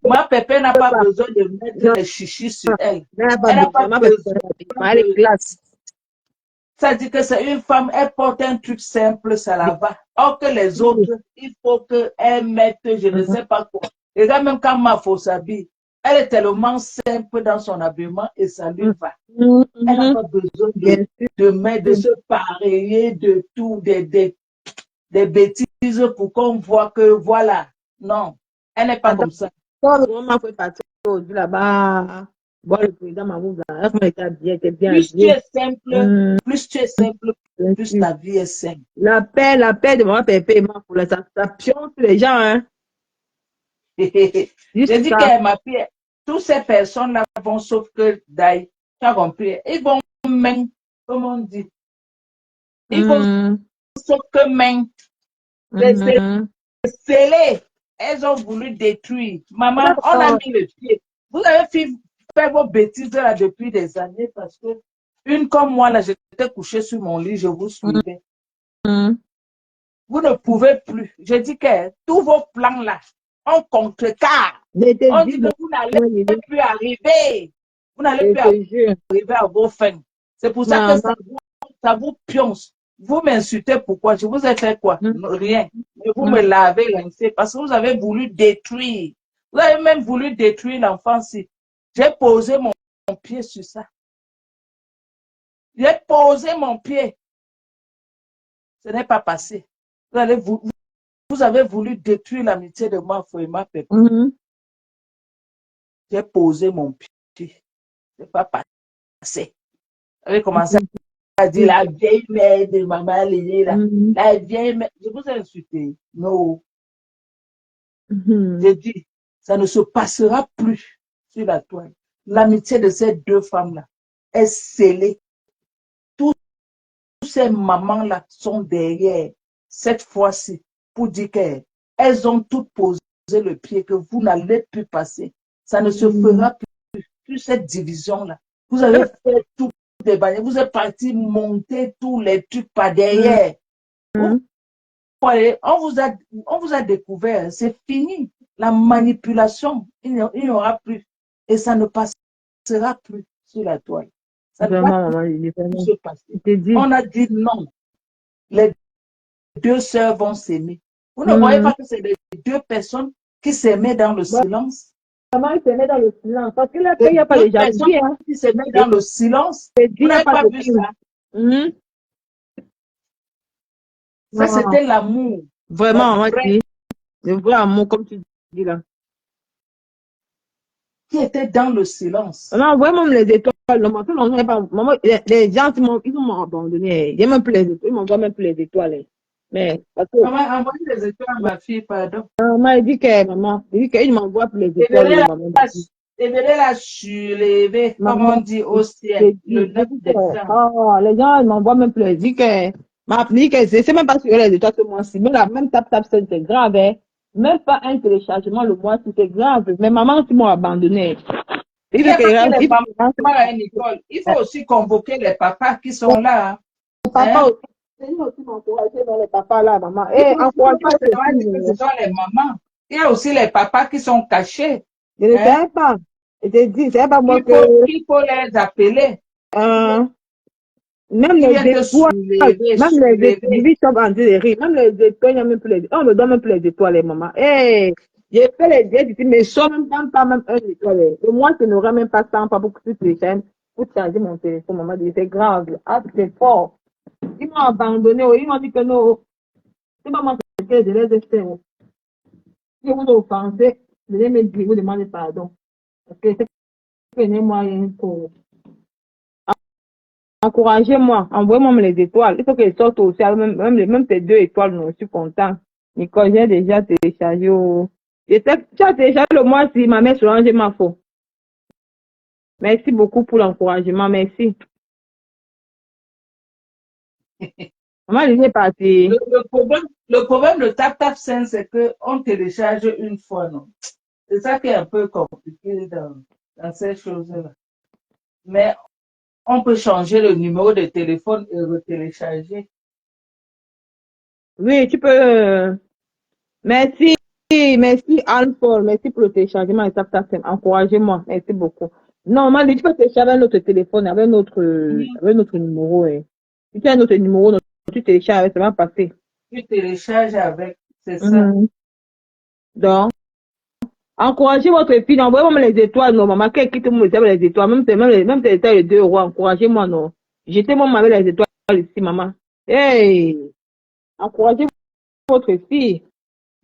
Moi, Pépé n'a pas besoin de mettre les chichis sur elle. Elle n'a pas besoin. Elle est classe. Ça dit que c'est une femme, elle porte un truc simple, ça la va. Or que les autres, il faut qu'elle mette, je ne sais pas quoi. Et là, même quand ma fausse s'habille, elle est tellement simple dans son habillement et ça lui va. Elle n'a pas besoin de se pareiller de tout, des bêtises pour qu'on voit que voilà. Non, elle n'est pas comme ça. Comment faut partir aujourd'hui là-bas? Bon, le président Mahmoud, était bien. Plus tu es simple, plus ta vie est simple. La paix de maman Pépé, pour la satisfaction sur les gens, hein. J'ai dit que ma fille, toutes ces personnes-là vont sauf que d'ailleurs, tu as compris, ils vont même, comment on dit, ils vont sauf que même, scellés, elles ont voulu détruire. Maman, on a mis le pied. Vous avez fait vos bêtises là depuis des années parce que une comme moi là, j'étais couchée sur mon lit, je vous suivais. Vous ne pouvez plus. Je dis que tous vos plans là, on contrecarre. On dit que vous n'allez plus arriver. Vous n'allez plus arriver à vos fins. C'est pour ça que ça vous pionce. Vous m'insultez pourquoi? Je vous ai fait quoi? Rien. Mais vous me l'avez lancé parce que vous avez voulu détruire. Vous avez même voulu détruire l'enfant-ci. J'ai posé mon pied sur ça. J'ai posé mon pied. Ce n'est pas passé. Vous avez voulu détruire l'amitié de Mafo et ma pépé. J'ai posé mon pied. Ce n'est pas passé. Vous avez commencé à dire la vieille mère de maman Lélie, la vieille mère. Je vous ai insulté. Non. J'ai dit, ça ne se passera plus sur la toile. L'amitié de ces deux femmes-là est scellée. Tous ces mamans-là sont derrière cette fois-ci pour dire qu'elles ont toutes posé le pied, que vous n'allez plus passer. Ça ne se fera plus cette division-là. Vous avez fait tout débat. Vous êtes parti monter tous les trucs par derrière. Vous voyez, on vous a découvert. C'est fini. La manipulation, il n'y aura plus. Et ça ne passera plus sur la toile. Ça ne va plus se passer. On a dit non. Les deux sœurs vont s'aimer. Vous ne voyez pas que c'est les deux personnes qui s'aimaient dans le silence? Comment ils s'aimaient dans le silence? Parce que là, il n'y a pas de jalousie. Hein. Qui s'aimaient dans le silence. Vous n'avez pas vu ça? Ça, c'était l'amour. Vraiment, moi, le vrai amour, comme tu dis là. Qui était dans le silence. Non, vraiment, les étoiles, maman, les gens, ils m'ont abandonné. J'ai même plus les étoiles. Ils m'envoient même plus les étoiles. Mais, parce que. Maman, envoie les étoiles à ma fille, pardon. Maman, elle dit qu'il m'envoie plus les étoiles. Et de la surélever, comme on dit au ciel, le 9 décembre. Oh, les gens, ils m'envoient même plus. Elle dit que, c'est même pas sur les étoiles ce mois-ci. Mais la même tap, c'est grave, hein. Même pas un téléchargement le mois, c'est grave. Mais maman, ils m'ont abandonné. Il faut aussi convoquer les papas qui sont là. Hein. Papa aussi. C'est aussi m'encourager dans les papas là, maman. Et ce sont les mamans. Il y a aussi les papas qui sont cachés. Je ne sais pas. Je te dis, c'est pas moi qu'il faut les appeler. Même les étoiles, même les étoiles, on ne donne même plus les étoiles, les mamans. Hey, j'ai fait les diètes ici, mais ça même pas même un étoile. Et moi, je n'aurais même pas 100 pas beaucoup plus de chaînes pour charger mon téléphone, maman. C'est grave. Ah, c'est fort. Ils m'ont abandonné, ils m'ont dit que non. C'est pas moi qui ai de les espérer. Si vous offensez, je vais me dire, vous demandez pardon. Parce que c'est que moi pour. Encouragez-moi, envoyez-moi les étoiles. Il faut qu'elles sortent aussi. Même ces 2 étoiles, non, je suis content. Nicole, j'ai déjà téléchargé. Tu as téléchargé le mois-ci, ma mère Solange ma faute. Merci beaucoup pour l'encouragement. Merci. Maman, il est parti. Le problème de Tap Sense, c'est qu'on télécharge une fois, non? C'est ça qui est un peu compliqué dans ces choses-là. Mais on peut changer le numéro de téléphone et retélécharger. Oui, tu peux. Merci Anne-Paul. Merci pour le téléchargement de Tap Encouragez-moi. Merci beaucoup. Non, maman, tu peux télécharger notre téléphone avec notre numéro. Si tu as un autre numéro, tu télécharges avec, ça va passer. Tu télécharges avec, c'est ça. Donc, encouragez votre fille, envoyez-moi les étoiles, non, maman, qui quitte moi les étoiles, même tes étoiles de 2 euros, encouragez-moi, non. Jetez-moi avec les étoiles ici, maman. Hey! Encouragez votre fille.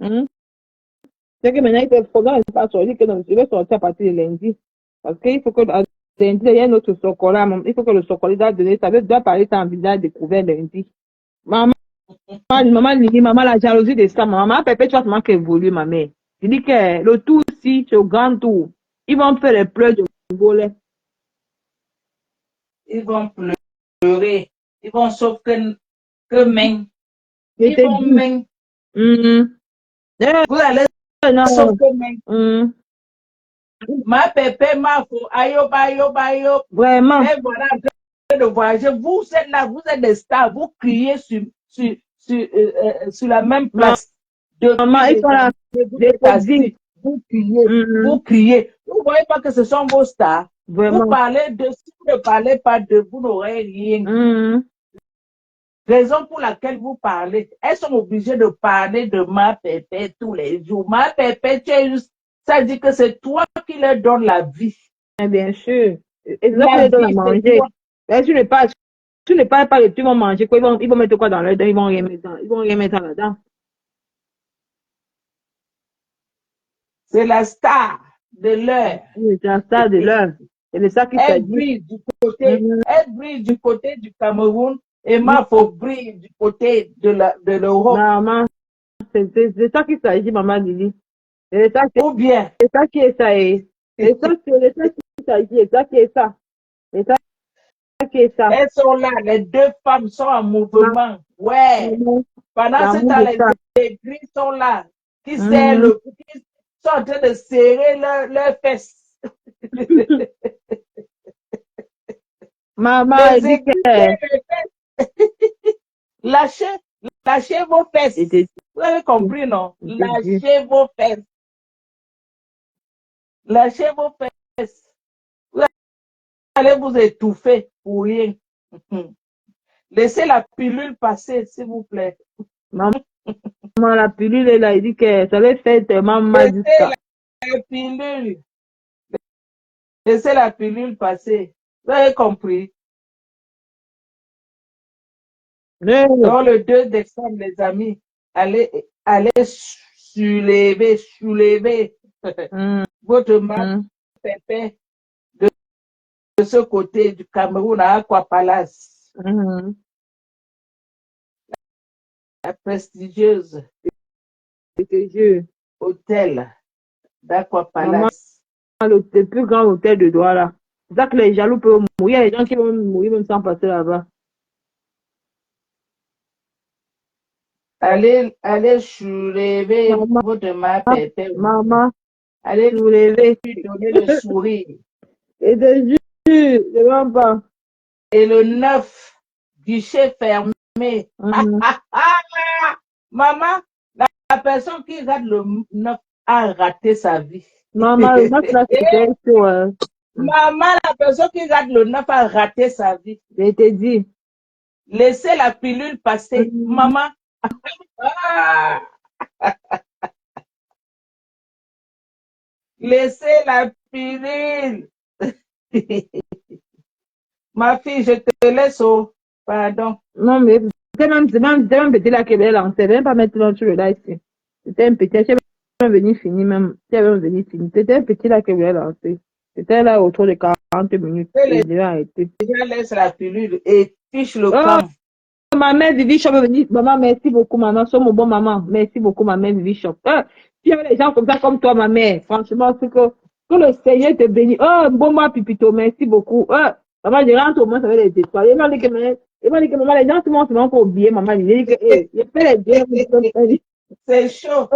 C'est que maintenant, il faut pas sortir, que je vais sortir à partir de lundi. Parce qu'il faut que lundi, il y a un autre chocolat, il faut que le chocolat doit donner, ça doit parler sans visage découvert lundi. Maman, la jalousie de ça, maman, perpétuellement qu'elle évolue, ma mère. Je dis que le tout aussi, c'est au grand tour. Ils vont faire les pleurs de volet. Ils vont pleurer. Ils vont sauf que main. Ils vont main. Vous allez sauf que main. Ma pépé, ma fou, ayo. Vraiment. Et voilà, de voyager. Vous êtes là, vous êtes des stars. Vous criez sur la même place. Maman, ils sont là. Vous criez. Vous ne voyez pas que ce sont vos stars. Vraiment. Vous parlez de, si vous ne parlez pas de, vous n'aurez rien. Raison pour laquelle vous parlez. Elles sont obligées de parler de ma pépé tous les jours. Ma pépé, Ça dit que c'est toi qui leur donnes la vie. Bien sûr. Et c'est ça La qu'ils donnent à vie, c'est manger. toi. Mais tu ne parles pas de tout, ils vont manger quoi? Ils vont mettre quoi dans leur dents? Ils vont rien mettre ils vont rien mettre là-dedans. C'est la star de l'heure. Oui, c'est ça de l'heure. C'est ça qu'il Elle s'agit. brille du côté, elle brille du côté du Cameroun et Mafo brille du côté de l'Europe. Maman, c'est ça qu'il s'agit, maman Lily. Ou bien, C'est ça qui est ça. C'est ça qu'il s'agit. C'est ça qui est ça. C'est ça qui est ça. elles sont là, les deux femmes sont en mouvement. Ouais. Maman, Pendant ce l'amour temps, de ça. les gris sont là, qui sont en train de serrer leurs fesses. Maman, Les elle dit aiguilles que serrent les fesses. Lâchez vos fesses. C'était- Vous avez compris, non? c'était dit. Lâchez vos fesses. Lâchez vos fesses. Vous allez vous étouffer pour rien. Laissez la pilule passer, s'il vous plaît. Maman, la pilule est là, il dit que ça lui fait tellement mal Laissez jusqu'à. la pilule. Laissez la pilule passer. Vous avez compris? Donc, le 2 décembre, les amis, allez soulever votre marque pépé de ce côté du Cameroun à Aqua Palace, la prestigieuse hôtel d'Aqua Palace. Le plus grand hôtel de Douala. C'est ça que les jaloux peuvent mourir. Il y a des gens qui vont mourir même sans passer là-bas. Allez soulever Maman, votre marque pépé. maman, Allez soulever. lui donner le sourire. Et de jure, je ne vois pas. Et le 9, guichet fermé. Maman, la personne qui regarde le 9 a raté sa vie. Maman, le 9 là, c'était chaud. Maman, la personne qui regarde le 9 a raté sa vie. Je te dis. Laissez la pilule passer. Maman. Laissez la pilule. Ma fille, je te laisse au. Pardon. Non, mais c'était même petit là qu'elle est lancée. Elle ne même pas mettre dans le là ici. C'était un petit. Elle même venu finir même. Elle même venu finir. C'était un petit là qu'elle voulait lancer. C'était là autour de 40 minutes. Et je l'ai arrêté. Je laisse la pilule et fiche le Oh, camp. ma mère Vivi Shop est venue. Maman, merci beaucoup, maman. Sois mon bon maman. Merci beaucoup, ma mère Vivi Shop. Si y avait des gens comme ça, comme toi, ma mère, franchement, c'est que le Seigneur te bénisse. Oh, bon moi, Pipito, merci beaucoup. Maman, je rentre au moins, ça va les étoiles. Il m'a dit que maman, les gens, tout le monde pour oublier, maman. Il dit que, je fais les biens. C'est chaud.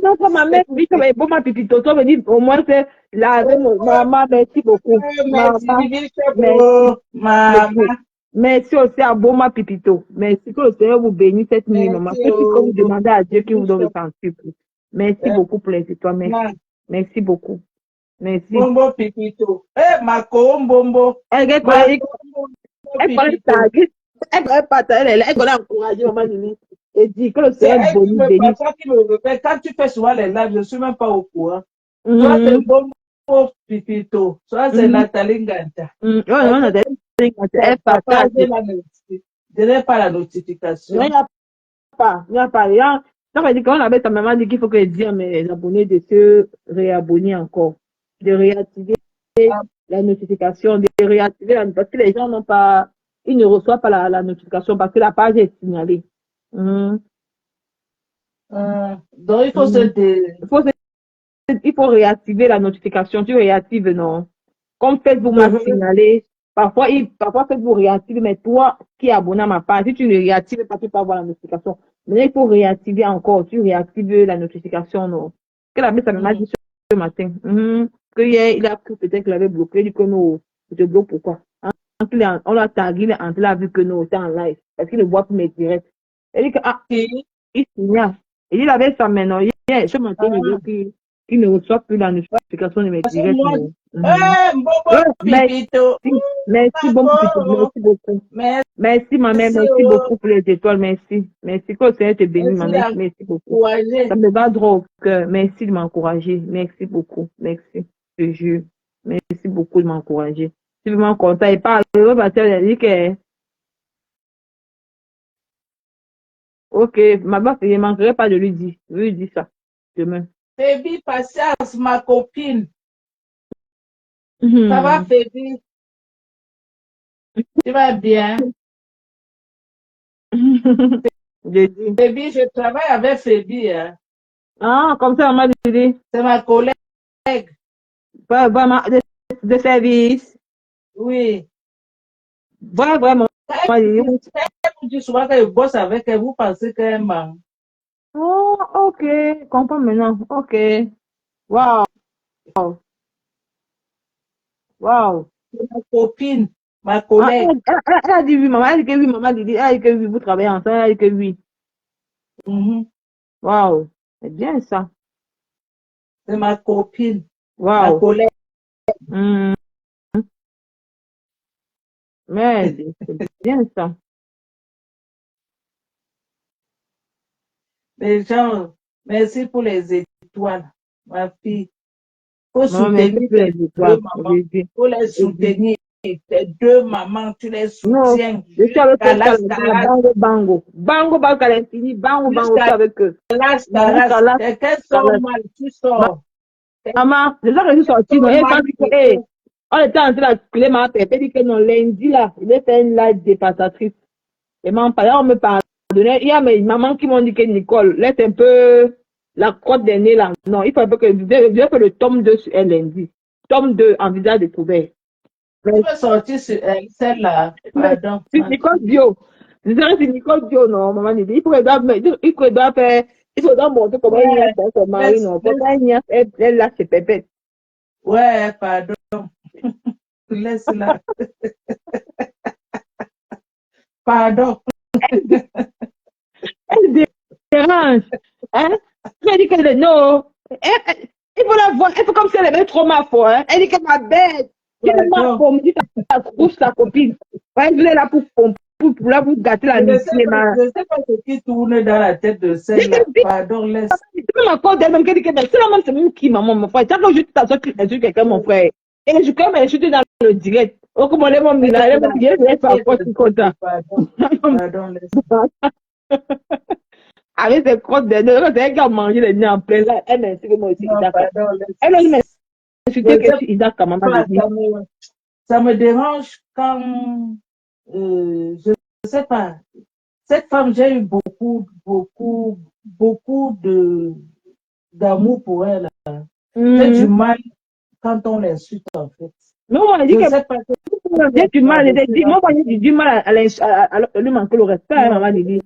Non, quand ma mère Vivi Shop est bon moi, Pipito, toi, me dit, au moins, c'est la maman, merci beaucoup. Merci, Maman, Vivi Shop. Maman. merci aussi à Boma Pipito. Merci que le Seigneur vous bénisse cette nuit, maman. Faites que vous demandez à Dieu qui vous donne le sentir. Merci beaucoup pour les étoiles. Merci. Merci beaucoup. Merci. Bombo Pipito. Ma Bombo. Elle connaît partager, elle connaît encourager maman Nini. Et dit que le Seigneur vous bénisse. Quand tu fais souvent les lives, je ne suis même pas au courant. Soit c'est Bombo Pipito, soit c'est Nathalie Nganta. Elle partage. Je n'ai pas la notification. Il n'y a pas. Il n'y a pas. Ça veut dire qu'on avait ta maman dit qu'il faut que je dise à mes abonnés de se réabonner encore, de réactiver la notification, parce que les gens n'ont pas, ils ne reçoivent pas la notification parce que la page est signalée. Donc il faut il faut réactiver la notification. Tu réactives, non? Comme Facebook m'a signalé, parfois Facebook réactive, mais toi qui es abonné à ma page, si tu ne réactives pas, tu peux avoir la notification. Mais il faut réactiver encore. Tu réactives la notification, non? Que la ça m'a dit ce matin. Il a cru peut-être qu'il avait bloqué. Il dit que non, je te bloque pourquoi? On l'a tagué, il a vu que nous, c'était en live. Parce qu'il ne voit plus mes directs. Il dit que, il signale. Il dit, il avait ça maintenant. Ce matin, il qui ne reçoit plus la notification de mes Parce que directs. moi, Ouais, Bobo Pipito. merci, bon petit, merci beaucoup. Merci, ma mère, merci beaucoup pour les étoiles, merci. Merci, que le Seigneur te bénisse, ma mère, merci beaucoup. Ça me va droit au cœur. Merci de m'encourager. Merci beaucoup. Merci. Je te jure. Merci beaucoup de m'encourager. Je suis vraiment content. Et pas heureux parce qu'elle dit que, ok, ma baffe, je ne manquerai pas de lui dire. Je vais lui dire ça demain. Fébi Patience, ma copine. Ça va, Fébi? Tu vas bien? Fébi, je travaille avec Fébi. Hein. Ah, comme ça, maman dit. C'est ma collègue. Vraiment, de service. Oui. Vraiment. Elle vous dit souvent que je bosse avec elle, vous pensez qu'elle ment. Oh, ok. Comprends maintenant. Ok. Wow. Wow. C'est ma copine, ma collègue. Elle a dit oui, maman. Elle a dit que oui, maman. Elle a dit que oui, vous travaillez ensemble. Elle a dit que oui. Wow. C'est bien ça. C'est ma copine, wow. ma collègue. Mais c'est bien ça. Les gens, merci pour les étoiles, ma fille. Faut soutenir tes deux mamans. Faut les soutenir. Tes deux mamans, tu les soutiens. Je suis avec eux. Bango. Bango, bango, l'infini. Bango, bango, je suis avec eux. Dès qu'elles sont mal, tu sors. Maman, déjà que je suis sortie, on était en train d'appeler ma père. Elle dit que non, lundi, là, il a fait une live dépastatrice. Et maman, on me pardonnait. Il y a mes mamans qui m'ont dit que Nicole, laisse un peu la crotte des nez là. Non, il faut un peu que je vais faire le tome 2 sur elle lundi. Tome 2 en visage de trouver. Tu veux sortir sur celle-là. Pardon. C'est Nicole Bio. Je dirais c'est Nicole Bio, non, maman dit. Il faudra faire, il faudra montrer comment il y a son mari, non. Elle lâche ses pépettes. Ouais, pardon. Laisse-la. Pardon. Elle dérange. Hein? Elle dit que non. Il faut la voir. Elle fait comme si elle avait trop ma foi. Hein? Elle dit que ma bête. Pour me dire ta trousse, sa copine. Elle est là pour gâter la nuit. Je sais pas ce qui tourne dans la tête de celle-là. Pardon, laisse. Tu peux m'accorder elle-même qu'elle dit que c'est la même, c'est même qui, maman, mon frère. Chaque fois que je t'assois, tu insultes quelqu'un, mon frère. Et je quand même insulté dans le direct. Oh, comment elle m'a mis là, elle m'a dit, elle pas quoi, tu content. Pardon, laisse. Avec ses crottes de nez, c'est elle qui a mangé les nez en plein là, elle m'insulte moi aussi. Elle a m'insulté que je suis Isaac, maman. Ça me dérange quand, je ne sais pas, cette femme, j'ai eu beaucoup d'amour pour elle. J'ai du mal quand on l'insulte, en fait. Non, on a dit que j'ai du mal, moi, j'ai du mal à lui manquer le respect, maman Lily.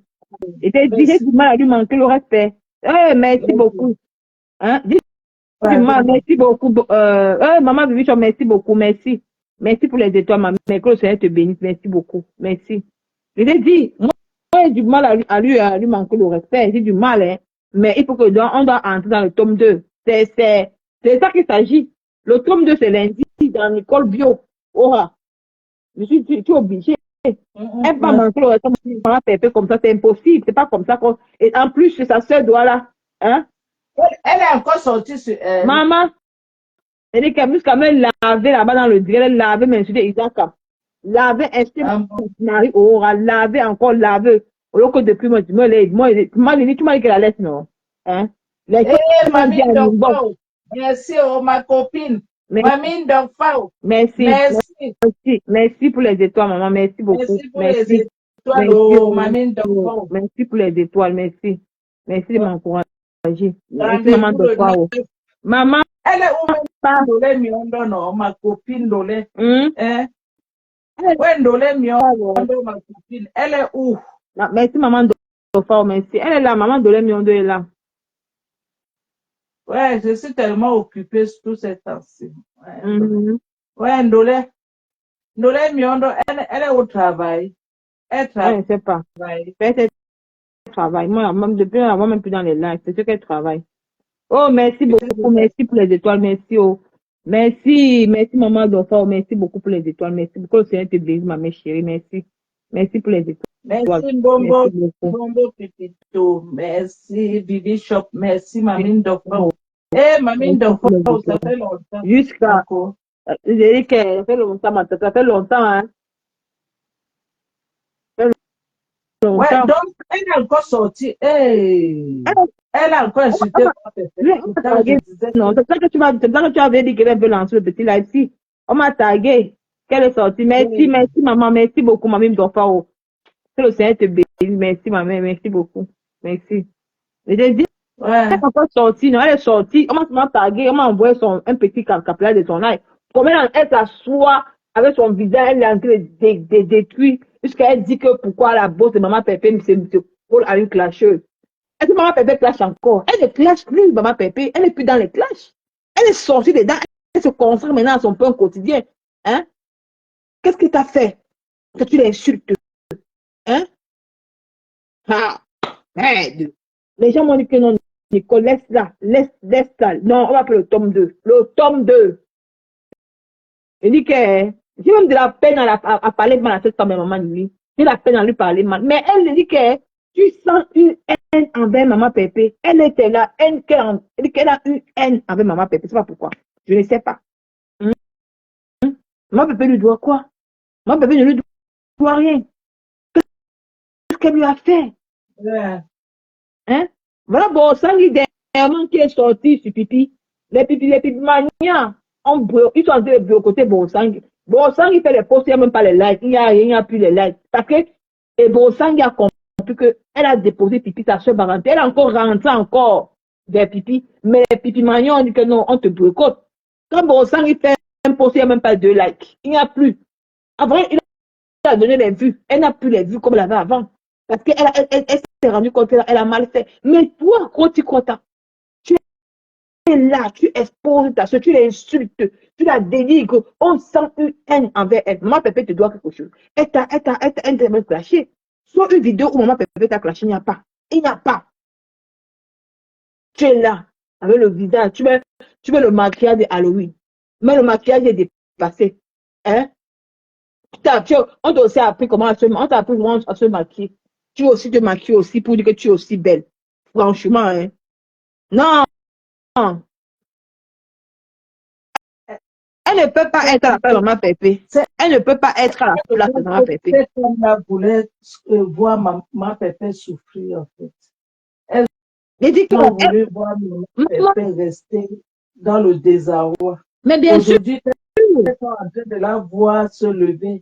J'ai du mal à lui manquer le respect. Merci beaucoup. Hein? Du mal, merci beaucoup. Maman Vivichon, merci beaucoup, merci. Merci pour les étoiles, maman. Que le Seigneur te bénisse, merci beaucoup. Merci. Je t'ai dit, moi, j'ai du mal à lui manquer le respect. J'ai du mal, hein. Mais il faut on doit entrer dans le tome 2. C'est ça qu'il s'agit. Le tome 2, c'est lundi dans l'école bio. Je suis obligée. Elle va manquer le respect comme ça, c'est impossible. C'est pas comme ça. Et en plus, c'est sa soeur doit là. Hein? Elle est encore sortie sur elle. Maman, elle dit qu'elle laver là-bas dans le direct, elle lavait, mais insulté Isaac. Laver, insulté Marie Aura, laver, encore laver. Au lieu que depuis, moi, tu m'as dit que la laisse, non? Hein? Merci, ma copine. Mamie d'enfant. Merci pour les étoiles, maman. Merci beaucoup. Merci pour les étoiles, mamie d'enfant. Merci pour les étoiles, merci. Merci de m'encourager. Merci, maman d'enfant. Maman. Elle est où, Ndolé Miondo, non, ma copine Ndolé. Ouais, Ndolé Miondo, ma copine. Elle est où? Merci, maman d'enfant, merci. Elle est là, maman Ndolé Miondo est là. Ouais, je suis tellement occupée tout ce temps-ci. Ouais, Ndolé Miondo, elle est au travail. Elle travaille. Je ne sais pas. Elle travaille. Moi, depuis avant même plus dans les lives, c'est ce qu'elle travaille. Oh, merci beaucoup. Merci pour les étoiles. Merci. Oh. Merci. Merci, maman d'enfant. Merci beaucoup pour les étoiles. Merci beaucoup. Le Seigneur te bénisse, ma mère chérie. Merci. Merci pour les étoiles. Merci, Merci Bombo, beaucoup. Bombo Pipito. Merci, Bibi Shop. Merci, Mamine Bon, Docteur. Eh, Mamine merci pour Docteur, les ça étoiles. fait longtemps. Jusqu'à. Encore. J'ai dit que ça fait longtemps, ça fait longtemps, hein. Ça fait Ouais, longtemps. donc, elle est encore sortie. Hey. Elle, Elle a encore insulté moi, lui, on m'a pourtant, je tagué. disais Non, que c'est ça que tu avais dit qu'elle veut lancer le petit live. Si, on m'a tagué. Qu'elle est sortie. Merci, oui. merci, maman. Merci beaucoup, mamie d'enfant. Que le Seigneur te bénisse. Merci, maman. Merci beaucoup. Merci. Et j'ai dit, elle Ouais. est encore sortie. Non, elle est sortie. On m'a tagué. On m'a envoyé un petit capillage de son live. Comme elle s'assoit avec son visage, elle est en train de détruire. Jusqu'à elle dit que pourquoi la bosse de maman Pépé se colle à une clasheuse. Est-ce que maman Pépé clash encore? Elle ne clash plus, maman Pépé. Elle n'est plus dans les clashs. Elle est sortie dedans. Elle se concentre maintenant à son pain quotidien. Hein? Qu'est-ce que tu as fait? Que tu l'insultes. Hein? Ah, merde. Les gens m'ont dit que non, Nicole, laisse-la. Laisse-la. Non, on va faire le tome 2. Le tome 2. Il dit que j'ai même de la peine à parler mal à cette femme, maman, lui. J'ai la peine à lui parler mal. Mais elle dit que tu sens une haine envers maman Pépé. Elle était là, qu'elle a une haine envers maman Pépé. Je ne sais pas pourquoi. Je ne sais pas. Hum? Maman Pépé lui doit quoi? Maman Pépé ne lui doit rien. Qu'est-ce qu'elle lui a fait? Ouais. Hein? Voilà, bon, ça, lui, dernièrement, qui est sorti sur Pipi. Les Pipi manias, ils sont en train de boycotter Bonsang. Bonsang, il fait les posts, il n'y a même pas les likes. Il n'y a rien, il n'y a plus les likes. Parce que, et Bonsang a compris qu'elle a déposé Pipi, sa soeur Baranté. Elle a encore rentré encore vers Pipi. Mais les Pipi manias ont dit que non, on te boycotte. Quand Bonsang, il fait un post, il n'y a même pas deux likes. Il n'y a plus. Avant, il a donné les vues. Elle n'a plus les vues comme elle avait avant. Parce qu'elle s'est rendue compte qu'elle a mal fait. Mais toi, Crota, tu es là, tu exposes ta soeur, tu l'insultes, tu la dénigres, on sent une haine envers elle. Maman Pépé te doit quelque chose. Elle t'a clashé. Soit une vidéo où Maman Pépé t'a clashé, il n'y a pas. Il n'y a pas. Tu es là, avec le visage. Tu veux le maquillage de Halloween. Mais le maquillage est dépassé. Hein? On t'a aussi appris on t'a appris comment à se maquiller. Tu aussi te maquilles aussi pour dire que tu es aussi belle. Franchement, hein. Non, elle ne peut pas être à la place de Maman Pépé. Elle ne peut pas être à la place de Maman Pépé. Cette femme-là voulait voir ma Pépé souffrir, en fait. Elles Je dis que, ont voulu voir maman Pépé rester dans le désarroi. mais bien sûr, Aujourd'hui, elles sont en train de la voir se lever,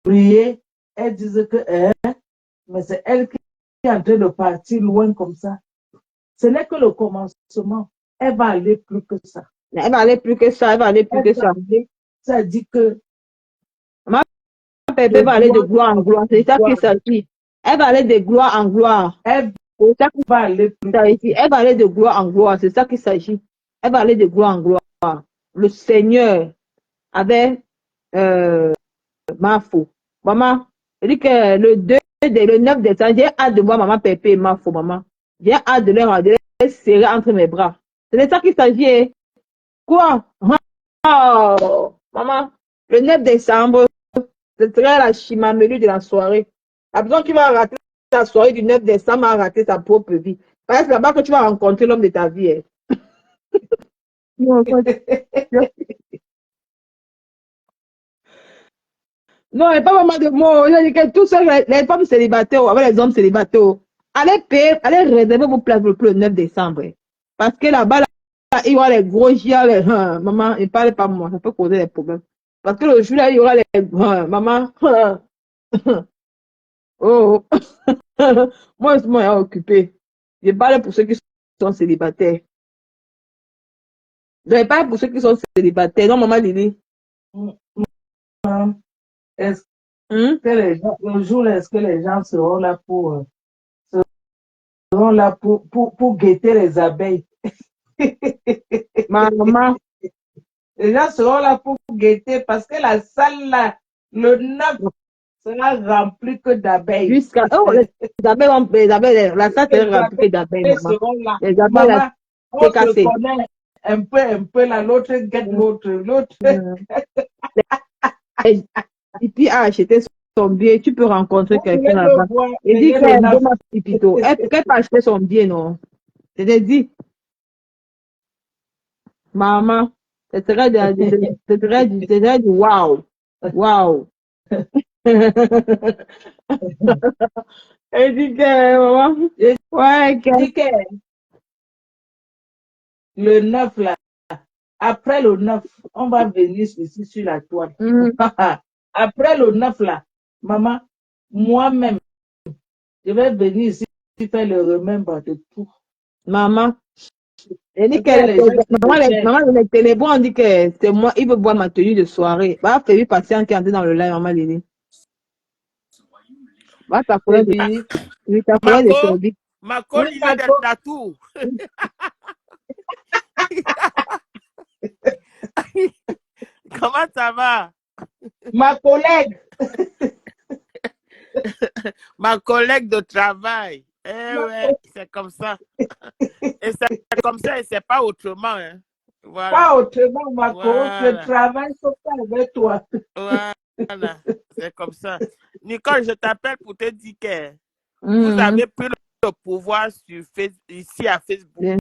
prier. Elles disent que, mais c'est elle qui est en train de partir loin comme ça. Ce n'est que le commencement. Elle va aller plus que ça. elle va aller plus que ça, elle va aller plus que ça. Ça dit que Maman Pépé va aller de gloire en gloire. C'est ça qui s'agit. Elle va aller de gloire en gloire. elle C'est ça qui va aller plus s'agit. Elle va aller de gloire en gloire. C'est ça qu'il s'agit. Elle va aller de gloire en gloire. Le Seigneur avait Mafo. Maman, je dis que le 9 décembre, j'ai hâte de voir maman Pépé et Mafo, maman. J'ai hâte de les serrer entre mes bras. C'est de ça qu'il s'agit. Quoi? Oh, maman, le 9 décembre, ce serait la chimamelu de la soirée. La personne qui va rater la soirée du 9 décembre a raté sa propre vie. Parce que c'est là-bas que tu vas rencontrer l'homme de ta vie. Hein. Non, il n'y a pas vraiment de mots. Je dis que tous ceux, les femmes célibataires, avec les hommes célibataires, allez payer, allez réserver vos places pour le 9 décembre. Parce que là-bas, là, il y aura les gros chiens, maman, ne parlez pas moi, ça peut causer des problèmes. Parce que le jour là, il y aura les, maman, oh, moi, je suis occupé. Je parle pour ceux qui sont célibataires. Je parle pour ceux qui sont célibataires. Non, maman Lily. Est-ce que les gens, le jour, est-ce que les gens seront là pour guetter les abeilles? Maman. Les gens seront là pour guetter parce que la salle là, le 9, sera rempli que d'abeilles. Jusqu'à... Oh, les abeilles, la salle est remplie que d'abeilles, Les maman. seront là. Les abeilles, là, Maman, on c'est se cassé. connaît un peu là, l'autre guette l'autre. Et puis, a acheté son billet, tu peux rencontrer Vous quelqu'un voulez là-bas. me voir, Il dit payez le qu'elle 9. est plutôt. Elle peut pas acheter son billet, non. Je t'ai dit, maman, c'est très du waouh. Waouh. Elle dit que, maman, ouais, que, Dis que le 9 là, après le 9, on va venir ici sur la toile. Après le 9 là, maman, moi-même, je vais venir ici faire le remember de tout. maman, elle dit Parce qu'il y a qu'elle les gens qui me cherchent. maman, le téléphone, on dit que c'est moi, il veut boire ma tenue de soirée. Va faire patienter qui est entré dans le live, maman, Lili. Va t'appeler de, Oui, oui, t'appeler de Marco, service. Marco, oui, il est Marco, de la tour. Comment ça va? ma collègue, Ma collègue de travail. Eh ouais, c'est comme ça. Et c'est comme ça et c'est pas autrement. Hein. Voilà, pas autrement, Marco, je voilà, travaille sauf avec toi. voilà. C'est comme ça. Nicole, je t'appelle pour te dire que vous Mhm, avez pris le pouvoir sur ici à Facebook. bien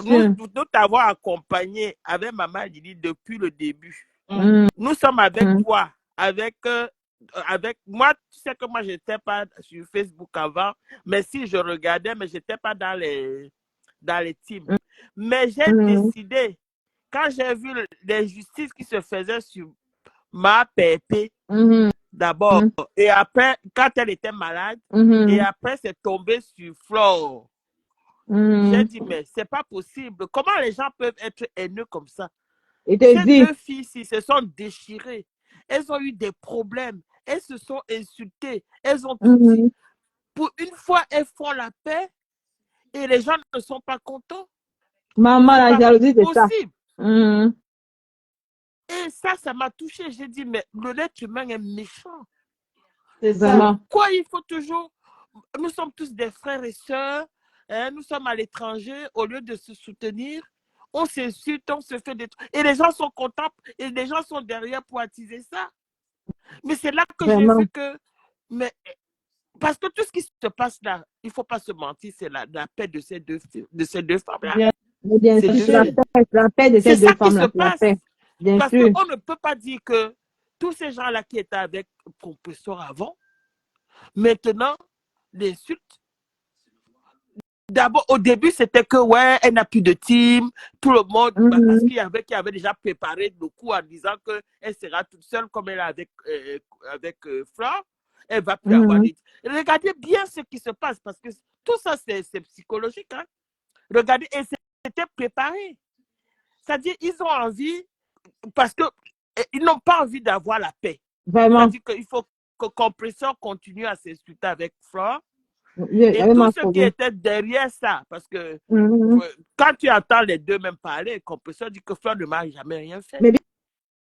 Nous sûr. t'avons accompagné avec Maman Lili depuis le début. Mhm, Nous sommes avec mhm, toi, avec moi. Tu sais que moi, je n'étais pas sur Facebook avant, mais si je regardais, mais je n'étais pas dans les teams. Mais j'ai mhm, décidé, quand j'ai vu l'injustice qui se faisait sur ma Pépé, mhm, d'abord, et après, quand elle était malade, et mhm, après, c'est tombé sur Flore. J'ai mhm. dit, mais c'est pas possible. Comment les gens peuvent être haineux comme ça? Il te Ces dit, deux filles-ci se sont déchirées. Elles ont eu des problèmes. Elles se sont insultées. Elles ont tout dit. mhm, Pour une fois, elles font la paix et les gens ne sont pas contents. maman, C'est la pas jalousie, c'est ça. possible. Mhm. Et ça m'a touché. J'ai dit, mais l'être humain est méchant. C'est ça. Vraiment. Pourquoi il faut toujours... Nous sommes tous des frères et sœurs. Hein, nous sommes à l'étranger. Au lieu de se soutenir, on s'insulte, on se fait des trucs. Et les gens sont contents et les gens sont derrière pour attiser ça. Mais c'est là que j'ai Vraiment. vu que... Mais, parce que tout ce qui se passe là, il ne faut pas se mentir, c'est la paix de ces deux femmes-là. Bien Mais bien Ces sûr, deux sûr. filles. la paix de C'est ces deux ça qui se femmes-là, c'est la passe. paix. Bien Parce sûr. qu'on ne peut pas dire que tous ces gens-là qui étaient avec Compressor avant, maintenant, l'insulte. D'abord, au début, c'était que, ouais, elle n'a plus de team, tout le monde, parce qu'il y avait qui avait déjà préparé le coup en disant qu'elle sera toute seule comme elle est avec Flore, elle va plus avoir des... Regardez bien ce qui se passe, parce que tout ça, c'est psychologique. Hein? Regardez, et c'était préparé. C'est-à-dire, ils ont envie, parce qu'ils n'ont pas envie d'avoir la paix. Vraiment. C'est-à-dire qu'il faut que Compressor continue à s'insulter avec Flore. Et Et tous ceux qui étaient derrière ça, parce que quand tu entends les deux même parler, Compressor dit que Flore ne m'a jamais rien fait. Mais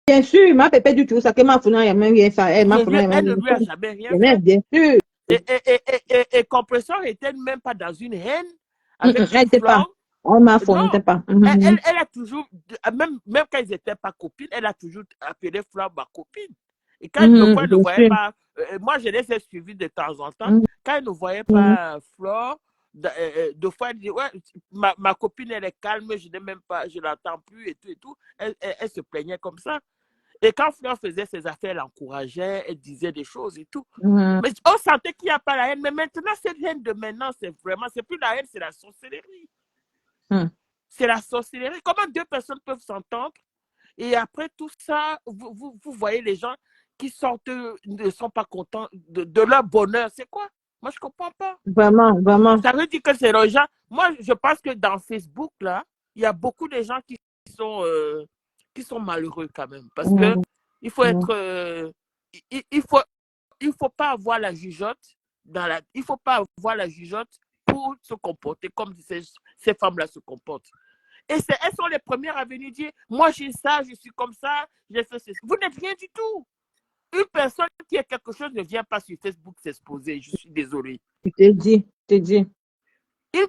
bien sûr, ma pépé du tout, ça que ma fouille, il y a même rien fait. Elle Ne lui a jamais rien fait. Bien sûr. Et Compressor n'était même pas dans une haine avec Elle n'était pas. Flore. On m'a fouille, n'était pas. Elle a toujours, même quand ils n'étaient pas copines, elle a toujours appelé Flore ma copine. Et quand une fois, elle ne voyait pas, moi je les ai suivis de temps en temps, quand elle ne voyait pas Flore, deux fois elle dit, ouais, ma copine elle est calme, je n'ai même pas, je l'entends plus et tout. Elle se plaignait comme ça. Et quand Flore faisait ses affaires, elle encourageait, elle disait des choses et tout. Mais on sentait qu'il n'y a pas la haine. Mais maintenant, cette haine de maintenant, c'est plus la haine, c'est la sorcellerie. C'est la sorcellerie. Comment deux personnes peuvent s'entendre? Et après tout ça, vous voyez les gens qui sortent, ne sont pas contents de leur bonheur. C'est quoi? Moi, je ne comprends pas. Vraiment, vraiment. Ça veut dire que c'est les gens. Moi, je pense que dans Facebook, là, il y a beaucoup de gens qui sont malheureux quand même. Parce que il faut être. Il faut pas avoir la jugeote. Il ne faut pas avoir la jugeote pour se comporter comme ces femmes-là se comportent. Et elles sont les premières à venir dire, moi j'ai ça, je suis comme ça, j'ai fait ceci. Vous n'êtes rien du tout. Une personne qui a quelque chose ne vient pas sur Facebook s'exposer. Je suis désolé. Je te dis, je te dis. Une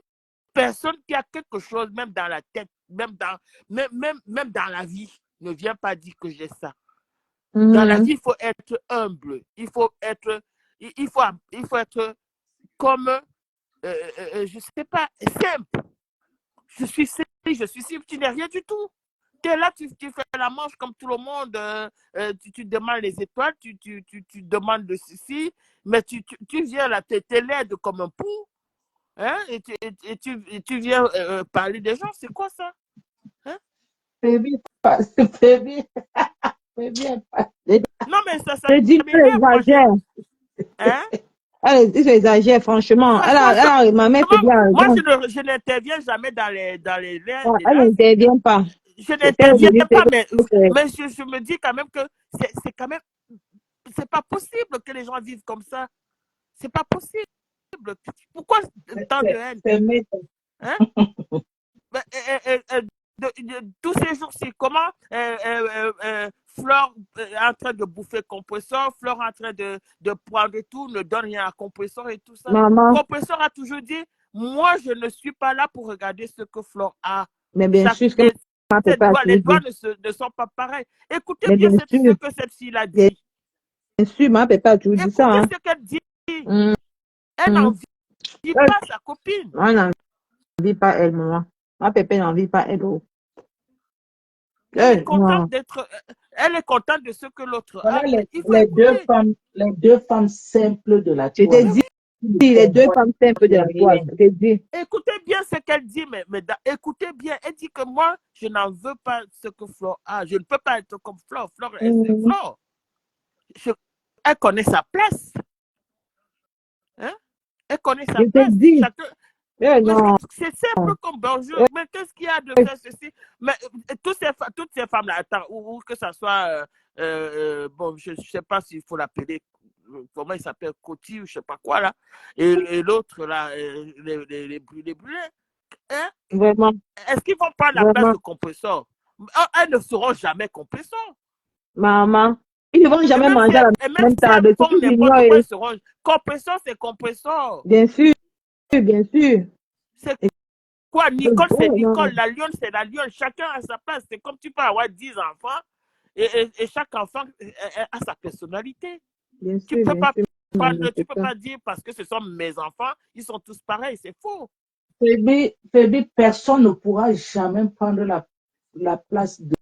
personne qui a quelque chose, même dans la tête, même dans la vie, ne vient pas dire que j'ai ça. Dans la vie, il faut être humble. Il faut être comme, je ne sais pas, simple. Je suis simple, tu n'es rien du tout. Tu es là, tu fais la manche comme tout le monde, tu demandes les étoiles, tu demandes de ceci, mais tu viens là, tu es laide comme un pou, hein, et tu viens parler des gens, c'est quoi ça? Hein? Baby, Non, mais ça Je dis qu'elle exagère. Hein? Elle exagère, franchement. Ma mère fait bien. Moi, je n'interviens jamais dans les Elle n'intervient pas. Je n'interviens pas, mais je me dis quand même que c'est quand même, c'est pas possible que les gens vivent comme ça. C'est pas possible. Pourquoi tant de haine? Hein? Tous ces jours-ci, comment Flore est en train de bouffer Compressor, Flore est en train de prendre tout, ne donne rien à Compressor et tout ça. Maman. Compressor a toujours dit, moi, je ne suis pas là pour regarder ce que Flore a. Mais bien sûr, les doigts ne sont pas pareils. Écoutez bien ce que cette fille a dit. Bien sûr, ma papa a toujours dit ça. Écoutez ce qu'elle dit. Elle n'en vit pas sa copine. Elle n'en vit pas elle, maman. Ma papa n'en vit pas elle. Elle est contente de ce que l'autre a. Les deux femmes simples de la toile. Je t'ai dit, les deux femmes simples de la toile. Écoutez bien ce qu'elle dit, mais écoutez bien. Elle dit que moi, je n'en veux pas ce que Flore a. Je ne peux pas être comme Flore. Flore, c'est Flore. Elle connaît sa place. Hein? Elle connaît sa place. C'est simple comme bonjour. Mais qu'est-ce qu'il y a de faire ceci? Mais toutes ces femmes-là, attends, ou que ça soit, bon, je ne sais pas s'il faut l'appeler, comment il s'appelle, Coty ou je ne sais pas quoi, là. Et l'autre, là, les brûlés. Hein? Vraiment. Est-ce qu'ils vont prendre la place de Compressor? Elles ne seront jamais Compressor. Maman. Ils ne vont jamais manger à la même table. Compressor, c'est Compressor. Bien sûr, bien sûr. C'est quoi? Nicole, c'est Nicole. La lionne, c'est la lionne. Chacun a sa place. C'est comme tu peux avoir 10 enfants et chaque enfant a sa personnalité. Bien tu sûr, peux pas sûr. Tu peux pas dire parce que ce sont mes enfants, ils sont tous pareils. C'est faux. Baby, personne ne pourra jamais prendre la place de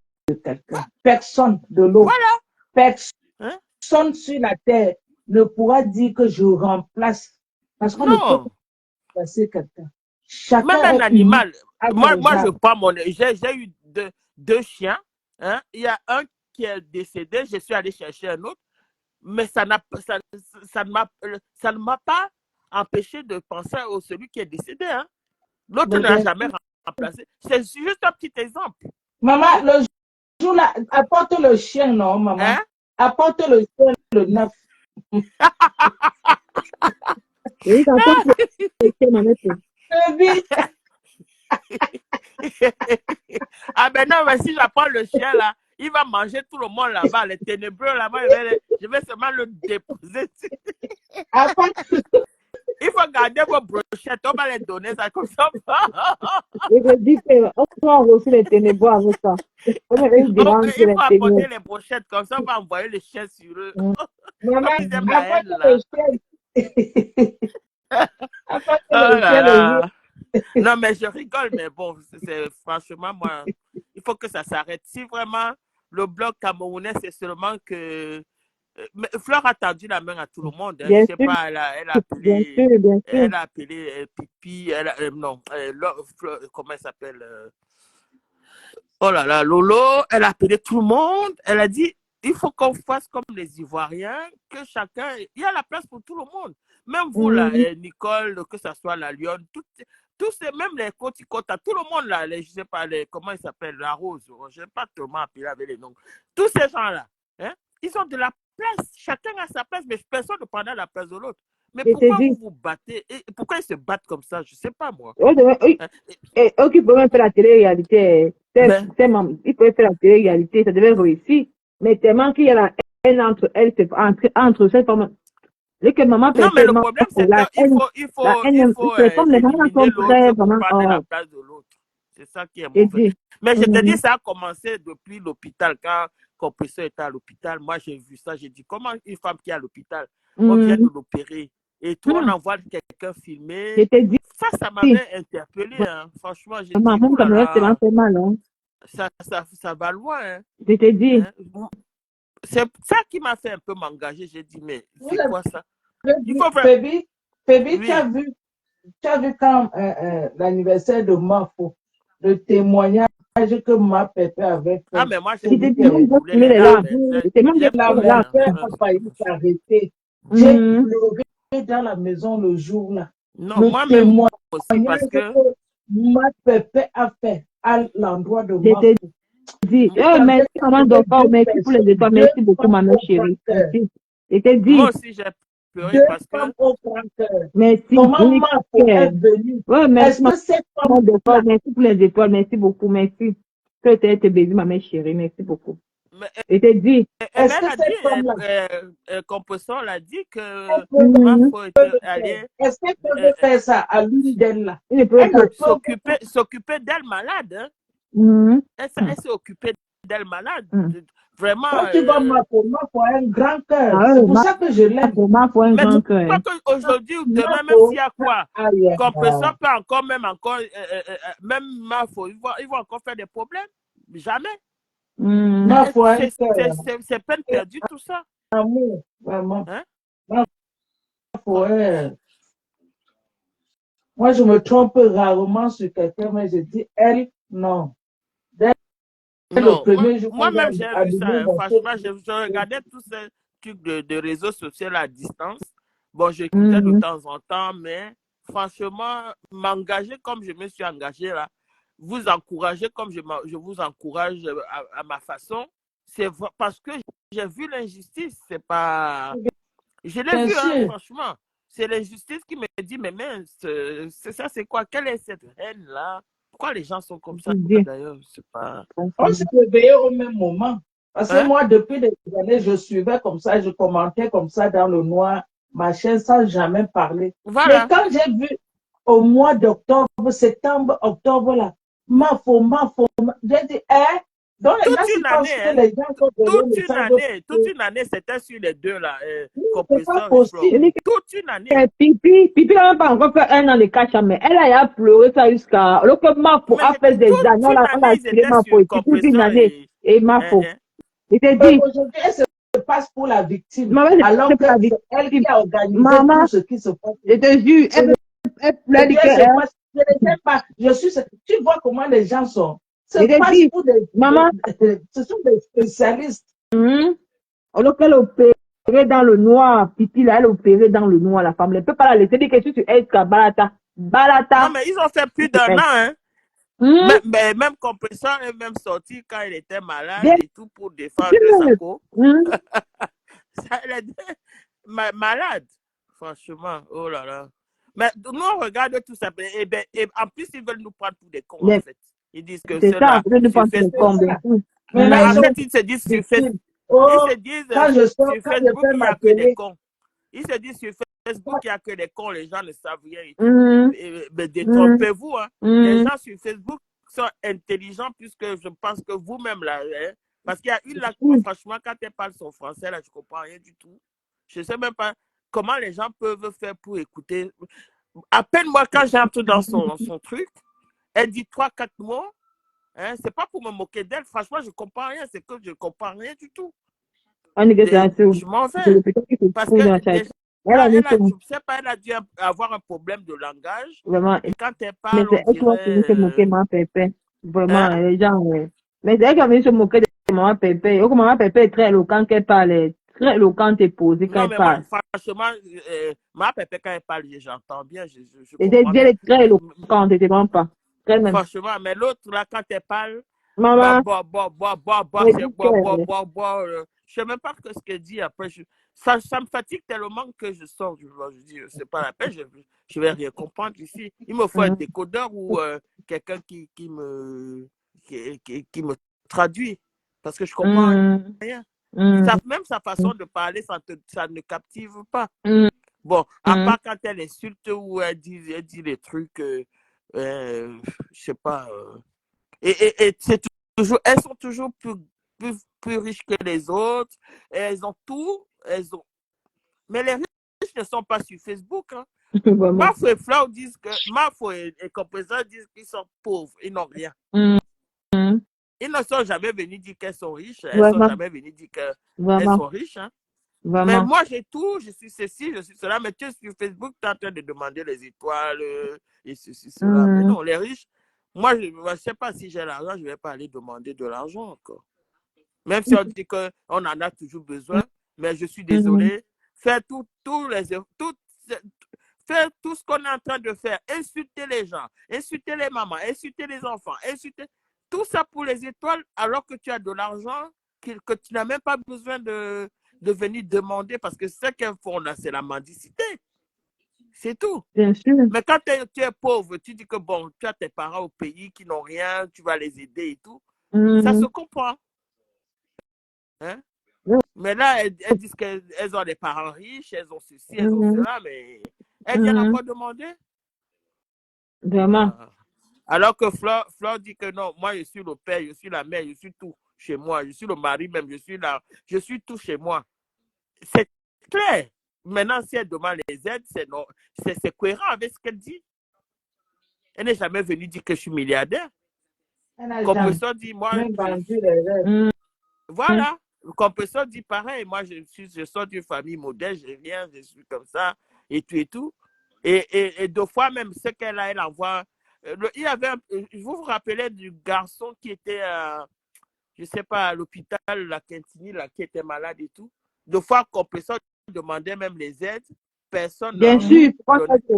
quelqu'un. Personne de l'autre. Voilà. Personne sur la terre ne pourra dire que je remplace. Parce qu'on ne peut pas remplacer quelqu'un. Même un animal. Moi, je prends j'ai eu deux chiens. Hein? Il y a un qui est décédé. Je suis allé chercher un autre. Mais ça ne m'a pas empêché de penser à celui qui est décédé. Hein? L'autre n'a jamais remplacé. C'est juste un petit exemple. Maman, le jour là, apporte le chien, non, maman? Hein? Apporte le chien le 9. Oui, ah ben non, mais si j'apprends le chien là, il va manger tout le monde là-bas, les ténébreux là-bas, je vais seulement le déposer. Il faut garder vos brochettes, on va les donner ça comme ça. Je dis qu'on va aussi les ténébreux avec ça. Il faut apporter les brochettes, comme ça on va envoyer les chiens sur eux. Maman, non, mais je rigole, mais bon, franchement, moi, il faut que ça s'arrête. Si vraiment le bloc camerounais, c'est seulement que. Mais Flore a tendu la main à tout le monde. Hein. Je ne sais pas, elle a appelé Pipi, comment elle s'appelle oh là là, Lolo, elle a appelé tout le monde. Elle a dit, il faut qu'on fasse comme les Ivoiriens, que chacun, il y a la place pour tout le monde. Même vous, là, Nicole, que ce soit la Lyon, tous ces, même les Côtes-Côtes, tout le monde, là, je ne sais pas, comment ils s'appellent, la Rose, je ne sais pas tellement appeler avec les noms. Tous ces gens-là, hein, ils ont de la place. Chacun a sa place, mais personne ne prendra la place de l'autre. Mais pourquoi vous vous battez? Et pourquoi ils se battent comme ça? Je ne sais pas, moi. Eux qui peuvent même faire la télé-réalité, ils peuvent faire la télé-réalité, ça devait réussir. Mais tellement qu'il y a la haine entre elles, c'est entre cette femme. Et que maman Non, mais Pépé, le problème, c'est la haine, il les faut femmes, les mamans éliminer sont très l'autre pour vraiment, prendre la place de l'autre. C'est ça qui est j'ai mauvais. dit. Mais je te dis, Mhm. ça a commencé depuis l'hôpital. Quand Compresseur était à l'hôpital, moi, j'ai vu ça. J'ai dit, comment une femme qui est à l'hôpital, on vient de Mhm. l'opérer, et toi, on Mhm. envoie quelqu'un filmer. Je t'ai dit, Ça m'avait interpellé. Hein. Franchement, j'ai dit, maman, oh là comme ça m'a là, fait mal. Hein. ça va loin. Hein. Je t'ai dit, Hein. C'est ça qui m'a fait un peu m'engager. J'ai dit, mais Vous c'est quoi ça? avez Il vu, faut faire. Pébi, Oui. tu as vu quand l'anniversaire de Mafo, le témoignage que ma pépé avait Ah, fait, mais moi, je t'ai dit, celui même que de coulé pleurer les les larmes. larmes. Hein. le J'étais même de J'ai pleurer les pleuré. larmes. l'affaire Hein. a failli s'arrêter. J'ai Mhm. pleuré dans la maison le jour-là. Non, Le moi-même témoignage aussi, parce que que ma pépé a fait à l'endroit de Je t'ai Mafo. dit, Vous avez merci maman trouvé d'enfant, deux merci pour les personnes, étoiles, deux merci beaucoup femmes ma mère au grand chérie. cœur. Merci. Je t'ai moi dit, aussi, j'ai pleuré Deux parce femmes que au grand cœur. merci. Comment Oui, Mafo est venue? ouais, merci Est-ce que cette maman d'enfant, femme-là, merci pour les étoiles, merci beaucoup, merci. Que tu aies te baiser ma mère chérie, merci beaucoup. mais, Je t'ai dit, est-ce elle que a dit, cette femme-là, Composant l'a dit elle que peut ma mhm, foi était le faire? allée Est-ce qu'elle euh, peut faire ça à l'une d'elles là? il ne peut Elle pas. ne peut pas. s'occuper d'elle malade. Hein. Mhm, Elle s'est occupée d'elle malade. mhm. Vraiment. Quand tu vois Mafo a un grand cœur. Ah C'est ouais, pour ça que je l'aime. ma foi, un Mais tu grand cœur. crois qu'aujourd'hui ou demain, même s'il Mafo, y a quoi, aïe, Compresseur peut encore, même ma foi, ils vont encore faire des problèmes. Jamais. Mhm. Mafo a un cœur. C'est peine perdue, tout ça. Amour, vraiment. Hein? Mafo est... Moi, je me trompe rarement sur quelqu'un, mais je dis, elle, non. Dès le Non, premier jour, quand moi-même, j'ai j'ai vu ça. allumé Hein. mon feu, Franchement, je regardais tous ces trucs de réseaux sociaux à distance. Bon, j'écoutais de Mhm. temps en temps, mais franchement, m'engager comme je me suis engagé là, vous encourager comme je vous encourage à ma façon, parce que j'ai vu l'injustice. C'est pas. Je l'ai bien vu, hein, sûr. franchement. C'est l'injustice qui me dit, mais mince, c'est ça, c'est quoi? Quelle est cette haine-là? Pourquoi les gens sont comme ça, Dieu, d'ailleurs? C'est pas. On s'est réveillé au même moment. Parce que Hein? moi, depuis des années, je suivais comme ça, je commentais comme ça dans le noir, ma chaîne, sans jamais parler. Mais Voilà. quand j'ai vu au mois d'octobre, septembre, octobre, là, j'ai dit, hein? Donc les Toute gens s'y une année, pensent que hein? les gens sont derrière le savent. Toute une année, c'était sur les deux, là, C'est pas compresseur et flore. je possible. dis Toute une année. que Pipi n'a même pas encore fait un an de cash, mais elle a pleuré ça jusqu'à. Alors que Mafo Mais a je fait dis, des années, toute une on a année, ils tiré étaient Mafo sur ici, toute une compresseur année. Et hein, Mafo. hein. Je t'ai dit, Aujourd'hui, elle se passe pour la victime, maman, alors c'est que pas la c'est elle victime. qui a organisé Maman, tout ce qui se passe. je te jure, elle Ce pleure qui que. se passe, je ne sais pas. Tu vois comment les gens sont. Se Je te passe dis, pour maman, ce sont des spécialistes. alors qu'elle opérait dans le noir, Pipi, là, elle opérait dans le noir, la femme. Elle ne peut pas la laisser dire que tu es Balata. Non, Balata. mais ils ont fait plus d'un an, hein. Hum, Même compresseur est même sorti quand il était malade bien et tout pour défendre sûr. Sako. Hum, Ça, elle est malade, franchement. Oh là là. Mais nous, on regarde tout ça. Et en plus, ils veulent nous prendre pour des cons, en mais fait. Ils disent que c'est ça, ceux-là, je ne sur pense que c'est C'est Facebook. comme bien ça. sûr. Maintenant, Mais ils en Hum, sont fait, ils se disent victimes. ils Oh, se disent quand je sors, sur quand je Facebook, fais il n'y ma a que des télé, cons. Ils se disent sur Facebook, il n'y a que des cons, les gens ne savent rien et tout. hum, Mais hum, détrompez-vous, hein. Les hum, gens sur Facebook sont intelligents puisque je pense que vous-même, là, hein, parce qu'il y a une là, hum. franchement, quand elle parle son français, là, je ne comprends rien du tout. Je ne sais même pas comment les gens peuvent faire pour écouter. À peine moi, quand j'entre dans son truc, elle dit 3, 4 mots. Hein, c'est pas pour me moquer d'elle. Franchement, je ne comprends rien. C'est que je ne comprends rien du tout. On est que c'est Et assez. je m'en C'est le vais. petit qui se Parce trouve que dans la chaise. déjà, Elle a mis je son. ne sais pas, elle a dû avoir un problème de langage. Vraiment. Et quand elle Mais parle, c'est on elle qui va dirait. venir se moquer de maman Pépé. Vraiment, Hein? les gens. Mais c'est elle qui va venir se moquer de maman Pépé. Oh, maman Pépé est très éloquente quand elle parle. Elle est très éloquente et posée quand Non, elle mais moi, parle. franchement, ma pépé, quand elle parle, j'entends bien, je Et comprends elle bien. est très éloquente, c'est vraiment pas. Très même. Franchement, mais l'autre, là, quand elle parle, bah, Maman, elle c'est dit que. je sais même pas ce qu'elle dit après. Ça me fatigue tellement que je sors. Je dis, c'est pas la peine, je vais rien comprendre ici. Il me faut un Hum, décodeur ou quelqu'un qui me traduit. Parce que je comprends hum, rien. Même sa façon de parler, ça ne captive pas. Mm. Bon, à Mm. part quand elle insulte ou elle dit des trucs, je sais pas. Et c'est toujours, elles sont toujours plus riches que les autres. Et elles ont tout. Mais les riches ne sont pas sur Facebook. Hein. Vraiment. Mafo et Flau disent que Mafo et Compressor disent qu'ils sont pauvres, ils n'ont rien. Mm. Mm. Ils ne sont jamais venus dire qu'elles sont riches. Elles ne sont Vraiment. jamais venues dire qu'elles Vraiment. sont riches. Hein. Mais Vraiment. moi, j'ai tout, je suis ceci, je suis cela. Mais tu es sur Facebook, tu es en train de demander les étoiles et ceci, cela. Mais non, les riches, moi, je ne sais pas si j'ai l'argent, je ne vais pas aller demander de l'argent encore. Même si on dit qu'on en a toujours besoin, mais je suis désolé. Faire faire tout ce qu'on est en train de faire, insulter les gens, insulter les mamans, insulter les enfants, insulter tout ça pour les étoiles, alors que tu as de l'argent que tu n'as même pas besoin de venir demander, parce que ce qu'elles font là, c'est la mendicité. C'est tout. Bien sûr. Mais quand tu es pauvre, tu dis que bon, tu as tes parents au pays qui n'ont rien, tu vas les aider et tout. Ça se comprend. Hein? Mais là, elles disent qu'elles ont des parents riches, elles ont ceci, elles ont cela, mais elles viennent encore demander. Vraiment. Alors que Fleur dit que non, moi je suis le père, je suis la mère, je suis tout chez moi, je suis le mari même, je suis tout chez moi. C'est clair. Maintenant, si elle demande les aides, c'est cohérent avec ce qu'elle dit. Elle n'est jamais venue dire que je suis milliardaire. Compressor dit, moi, voilà. Le compresseur dit pareil. Moi, je sors d'une famille modeste, je viens, je suis comme ça, et tout et tout. Et deux fois même, ce qu'elle a, elle envoie. Il y avait vous vous rappelez du garçon qui était, je ne sais pas, à l'hôpital, la Quintini, là, qui était malade et tout. Deux fois, compresseur demandait même les aides. Personne bien sûr,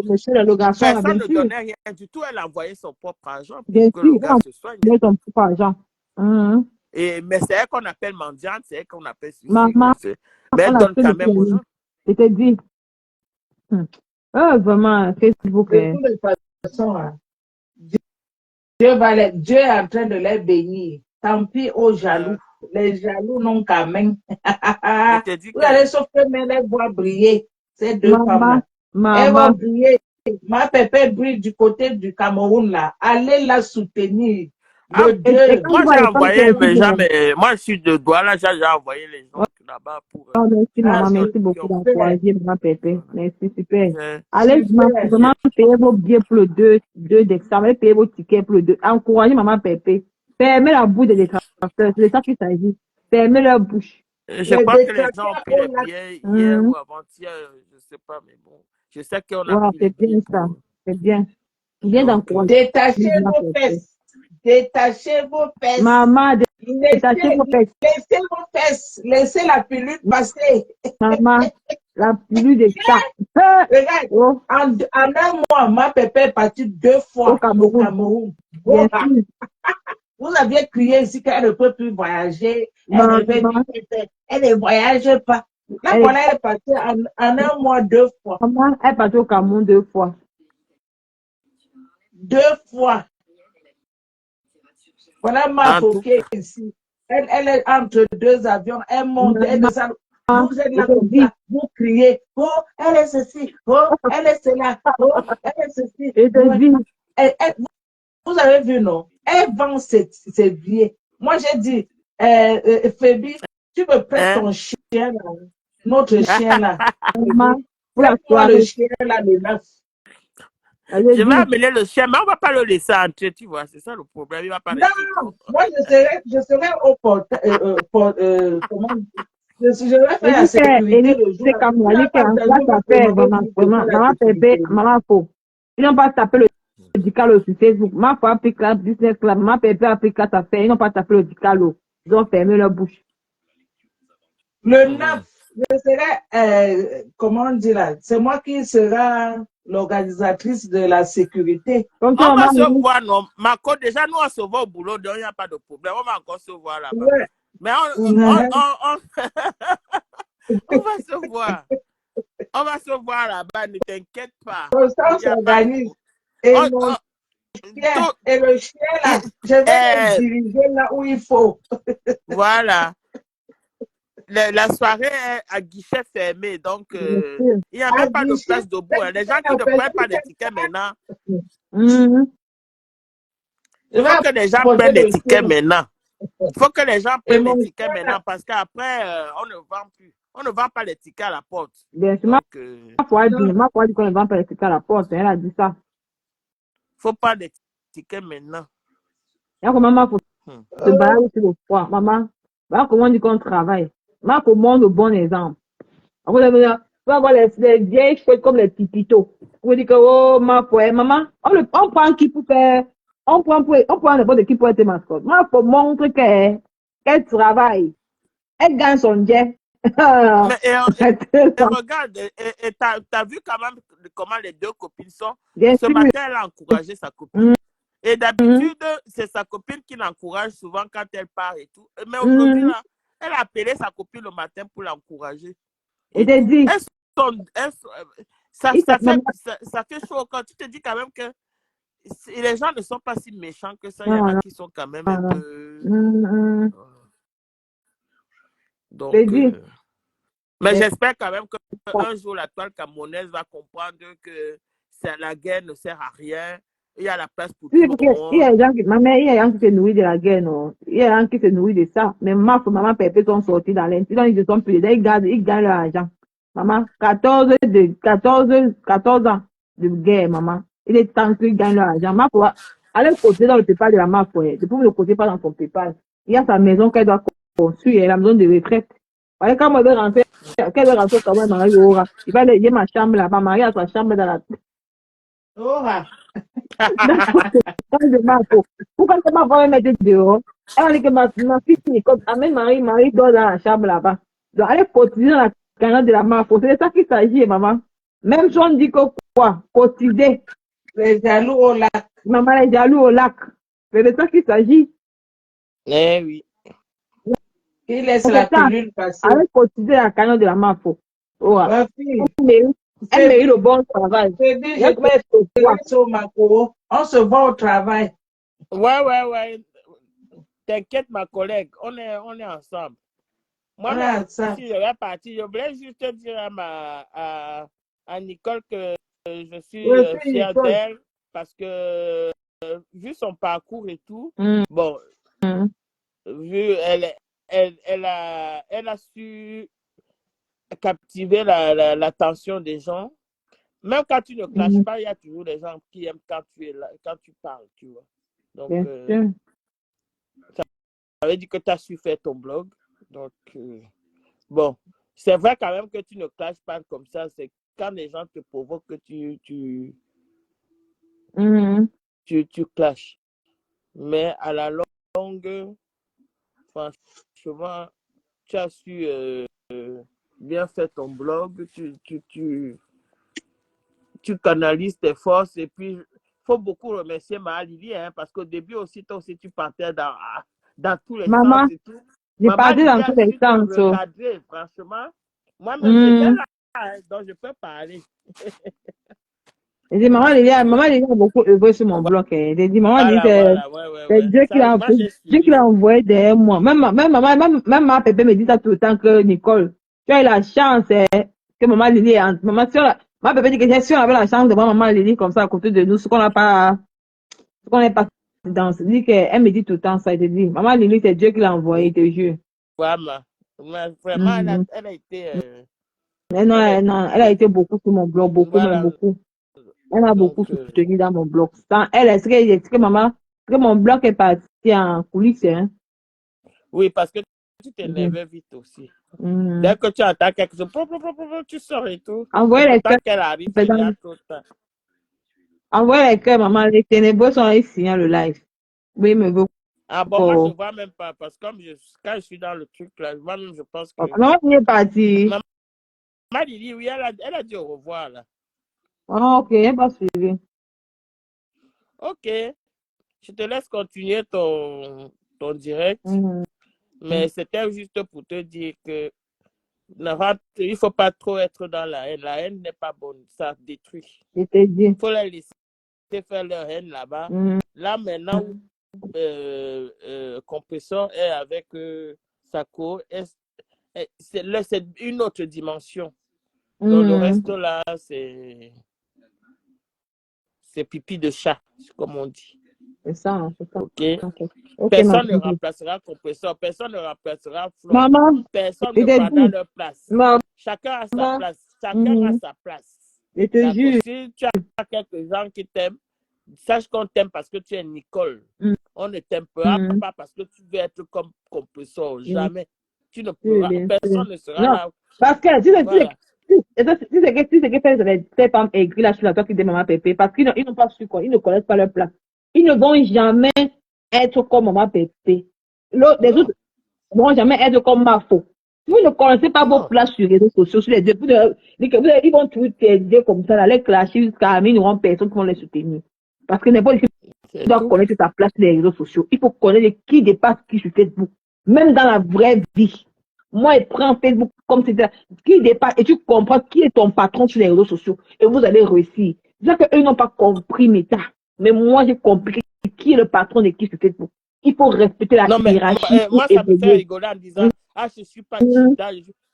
monsieur le garçon, personne bien ne sûr. donnait rien du tout. Elle envoyait son propre argent pour Bien que sûr, le gars se soigne. bien son propre argent. Mais c'est elle qu'on appelle mendiante, c'est elle qu'on appelle ceci. Maman, Mais elle on a donne fait quand le même aux gens. C'était dit. Vraiment, Facebook. De toutes les façons, hein, Dieu est en train de les bénir. Tant pis aux jaloux. Les jaloux n'ont qu'à main. Je te dis Vous allez sauf que mais les voir briller. Ces deux femmes-là. Elles vont briller. Ma pépé brille du côté du Cameroun là. Allez la soutenir. Moi, j'ai envoyé mes gens, mais mais moi, je suis de Douala, j'ai envoyé les gens là-bas pour. Merci, maman, merci beaucoup d'encourager ma pépé. Merci, super. Allez vraiment payer vos billets pour le 2 décembre, payer vos tickets pour le 2. Encouragez maman pépé. Fermez la bouche des détracteurs, c'est de ça qu'il s'agit. Fermez leur bouche. Je crois que les gens ont pris les billets hier ou avant-hier, je ne sais pas, mais bon. Je sais qu'on a pris les billets. C'est bien ça, c'est bien. Bien d'encourager. Détachez vos fesses. Détachez vos fesses. Maman, détachez vos fesses. Laissez vos fesses. Laissez la pilule passer. Maman, la pilule de ça. Regarde, en un mois, ma pépé est partie 2 fois au Cameroun. Vous aviez crié ici qu'elle ne peut plus voyager. Elle ne voyage pas. Là, voilà, elle est partie en un mois 2 fois. Maman, elle est partie au Cameroun 2 fois. 2 fois. Voilà ma fauquée ici. Elle est entre 2 avions. Elle monte, elle descend. Vous êtes là comme ça. Vous criez. Oh, elle est ceci. Oh, elle est cela. Oh, elle est ceci. Vous avez vu, non? Elle vend ses billets. Moi, j'ai dit, Phoebe, tu me prêtes ton chien là, notre chien là. Prête-moi le chien là, le 9. Je vais amener le chien, mais on ne va pas le laisser entrer, tu vois, c'est ça le problème. Il va pas non, moi je serai au je vais faire la sécurité le jour. C'est comme maman Pépé, maman Faux. Ils n'ont pas tapé le Dicalo sur Facebook. Ma foi applique la business club, ma Pépé applique la affaire. Ils n'ont pas tapé le Dicalo. Ils ont fermé leur bouche. Le 9, je serai, comment on dit là, c'est moi qui serai l'organisatrice de la sécurité. On va se voir, non. Marco, déjà, nous, on se voit au boulot, donc il n'y a pas de problème. On va encore se voir là-bas. Ouais. Mais on va se voir. On va se voir là-bas, ne t'inquiète pas. Comme ça, on s'organise. Et le chien là, je vais le diriger là où il faut. Voilà. la soirée est à guichet fermé, donc Bien sûr. il n'y a À même pas de guichet, place debout. Hein. Les gens qui ne prennent pas les tickets maintenant, Mhm. je il faut vais que les gens poser prennent les le tickets film. maintenant. Il faut que les gens Et prennent les mon tickets frère, maintenant parce qu'après, on ne vend plus. On ne vend pas les tickets à la porte. Bien sûr, Donc, ma foi dit qu'on ne vend pas les tickets à la porte. Elle a dit ça. il faut pas les tickets maintenant. Il y a comment faut Hmm. se barrer sur le froid. Maman, voilà comment on dit qu'on travaille. Maman, faut montrer le bon exemple. Après, on va avoir les vieilles choses comme les pipitos. On dit que, oh, ma foi, maman, on prend qui pour faire, on prend n'importe qui pour être mascotte. Maman, faut montrer qu'elle travaille. Elle gagne son jet. Mais et regarde, et t'as vu quand même comment les deux copines sont. Bien Ce sûr. matin, elle a encouragé sa copine. Et d'habitude, c'est sa copine qui l'encourage souvent quand elle part et tout. Mais aujourd'hui, là, elle a appelé sa copine le matin pour l'encourager. Et Et t'es tout. dit, Ça maman, fait chaud quand tu te dis quand même que les gens ne sont pas si méchants que ça. Il y en non, a non, qui sont quand même un non. peu. T'es Donc, dit, mais mais j'espère quand même qu'un jour, la toile camerounaise va comprendre que la guerre ne sert à rien. Il y a la place pour tu sais tout le qu'il y monde. a des gens qui, maman, il y a des gens qui se nourrissent de la guerre, non. Il y a des gens qui se nourrissent de ça. Mais maman, pépé sont sortis dans l'incident, ils se sont plus, ils gagnent leur argent. Maman, 14 ans de guerre, maman. Il est temps qu'ils gagnent leur argent. Ma foi, allez côté dans le PayPal de la ma foi. Depuis le côté pas dans son PayPal. Il y a sa maison qu'elle doit construire, la maison de retraite. Voyez, quand elle veut rentrer, qu'elle veut rentrer comme un mari aura. Il va aller, ma chambre là-bas, Marie a sa chambre dans la, oh, quand je m'en fous. Pourquoi je m'en vais mettre dehors? Elle a dit que ma fille, comme amène Marie dort dans la chambre là-bas. Donc, elle est cotisée dans la cagnotte de la MAFO. C'est de ça qu'il s'agit, maman. Même si on dit que quoi? Cotiser. les jaloux au lac. Maman est jaloux au lac. C'est de ça qu'il s'agit. Eh oui. Il laisse C'est la ça. pilule passer. Elle est cotisée dans la cagnotte de la MAFO. Ouais. Ma fille, Elle mérite le bon travail. je dis, Il y a je comment elle fait te quoi? laisse au Macro. On se voit au travail. Ouais. T'inquiète, ma collègue. On est ensemble. On est Moi-même ensemble. aussi, je vais partir. Je voulais juste dire à Nicole que je suis Oui, fière Nicole. d'elle parce que vu son parcours et tout, bon, vu elle a su captiver l'attention des gens. Même quand tu ne clashes pas, il y a toujours des gens qui aiment quand tu es là, quand tu parles, tu vois. Donc, Bien sûr. ça veut dire que tu as su faire ton blog. Donc, bon, c'est vrai quand même que tu ne clashes pas comme ça. C'est quand les gens te provoquent que tu clashes. Mais à la longue, franchement, tu as su bien faire ton blog. Tu canalises tes forces et puis il faut beaucoup remercier Maha-Lily parce qu'au début aussi, toi aussi, tu partais dans tous les Maman, sens et tout. j'ai parti Maman-Lily dans a tous les su te sens. recadrer, franchement. Moi-même, j'étais là, donc je peux parler. J'ai dit, maman Lily a beaucoup œuvré sur mon blog. J'ai dit, maman Lily, Voilà, c'est ouais. Dieu qui Ça, l'a moi, j'ai Dieu qui suivi. l'a envoyé derrière moi. Même ma pépé me dit ça tout le temps que Nicole, tu as eu la chance que maman Lily est ma pépé dit que si on avait la chance de voir maman Lily comme ça à côté de nous, ce qu'on n'est pas dans, dit qu'elle me dit tout le temps ça. Elle dit, maman Lily, c'est Dieu qui l'a envoyé, je te jure. Vraiment, vraiment, elle a été. Elle a été beaucoup sur mon blog, beaucoup, même Voilà. beaucoup. Elle m'a Donc, beaucoup soutenu dans mon blog. Sans elle, est-ce que mon blog est parti en coulisses, hein? oui, parce que tu t'énervais vite aussi. Dès que tu entends quelque chose, tu sors et tout. Envoyez C'est les pourtant cœurs. qu'elle arrive, c'est déjà trop tard. Envoyez les cœurs, maman. Les ténébreux sont ici, hein, le live. Oui, mais vous. Ah bon, moi, je ne vois même pas, parce que quand je suis dans le truc, là, moi-même, je pense que... Maman, tu es partie. Maman Lily, oui, elle a dit au revoir, là. Oh, ok, elle n'a pas suivi. Ok, je te laisse continuer ton direct, mais c'était juste pour te dire que il ne faut pas trop être dans la haine. La haine n'est pas bonne, ça détruit. Je t'ai dit. Il faut les laisser faire leur haine là-bas. Là, maintenant, Compressor est avec Sako. C'est une autre dimension. Donc, le reste là, c'est pipi de chat, comme on dit. C'est ça, hein, c'est ça. OK? Ok, Personne ne maman. remplacera compresseur, personne ne remplacera flot, Maman, personne je ne te prendra dis, leur place. maman, Chacun a sa place. Chacun a sa place. je te D'accord? jure. Si tu as quelques gens qui t'aiment, sache qu'on t'aime parce que tu es Nicole. On ne t'aimera pas parce que tu veux être comme compresseur. Jamais. Tu ne pourras. Bien sûr. Personne ne sera Non, là. parce que tu sais Voilà. que fait ces femmes aigries là sur la toi qui dit maman Pépé, parce qu'ils n'ont pas su quoi, ils ne connaissent pas leur place. Ils ne vont jamais être comme maman Pépé. Les autres ne vont jamais être comme Mafo. Vous ne connaissez pas vos Non. places sur les réseaux sociaux, sur les deux. Ils vont tout t'aider comme ça, là, les clasher jusqu'à ils n'auront personne qui vont les soutenir. Parce que n'importe qui C'est doit tout. connaître ta place sur les réseaux sociaux. Il faut connaître qui dépasse qui sur Facebook. Même dans la vraie vie. Moi, je prends Facebook comme c'était qui dépasse et tu comprends qui est ton patron sur les réseaux sociaux et vous allez réussir. C'est ça qu'eux n'ont pas compris, Meta. Mais moi, j'ai compris qui est le patron de qui sur Facebook. Il faut respecter la Non, mais hiérarchie pour moi, ça me fait évoluer. rigoler en disant, ah, je ne suis pas Tinda.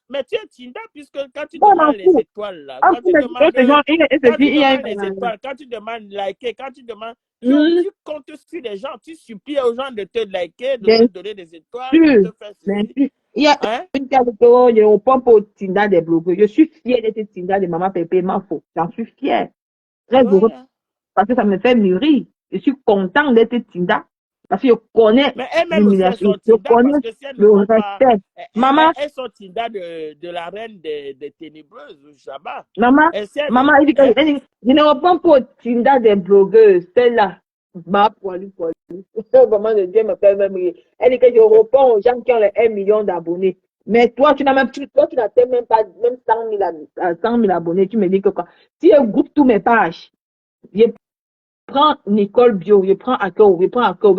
Mais tu es Tinda puisque quand tu Bon, on en demandes les fout. étoiles, là, En quand fait, tu demandes, ces gens, il y a les étoiles, quand tu demandes liker, quand tu demandes, tu comptes sur les gens, tu supplies aux gens de te liker, de bien te donner des étoiles, de sûr, te faire bien ceci. sûr. Il y a Hein? une carte je reprends pour Tinda des blogueurs. Je suis fière d'être Tinda de Maman Pépé Mafo. J'en suis fière. Très heureux Voilà. parce que ça me fait mûrir. Je suis content d'être Tinda parce que je connais Mais elles-mêmes aussi, elles l'humiliation, sont je Tinda connais parce que si elles ne le sont pas, respect. Maman, elles sont Tinda de la reine des ténébreuses, Shabbat. maman, Et si elles ne- maman, hein? je ne reprends pas Tinda des blogueuses. Celle-là, ma poilu. Maman de Dieu me fait même rire. Elle dit que je reprends aux gens qui ont les 1 million d'abonnés. Mais toi, tu n'as même pas même 100 000 abonnés. Tu me dis que quoi? Si je groupe tous mes pages, je prends Nicole Bio, je prends Akko, je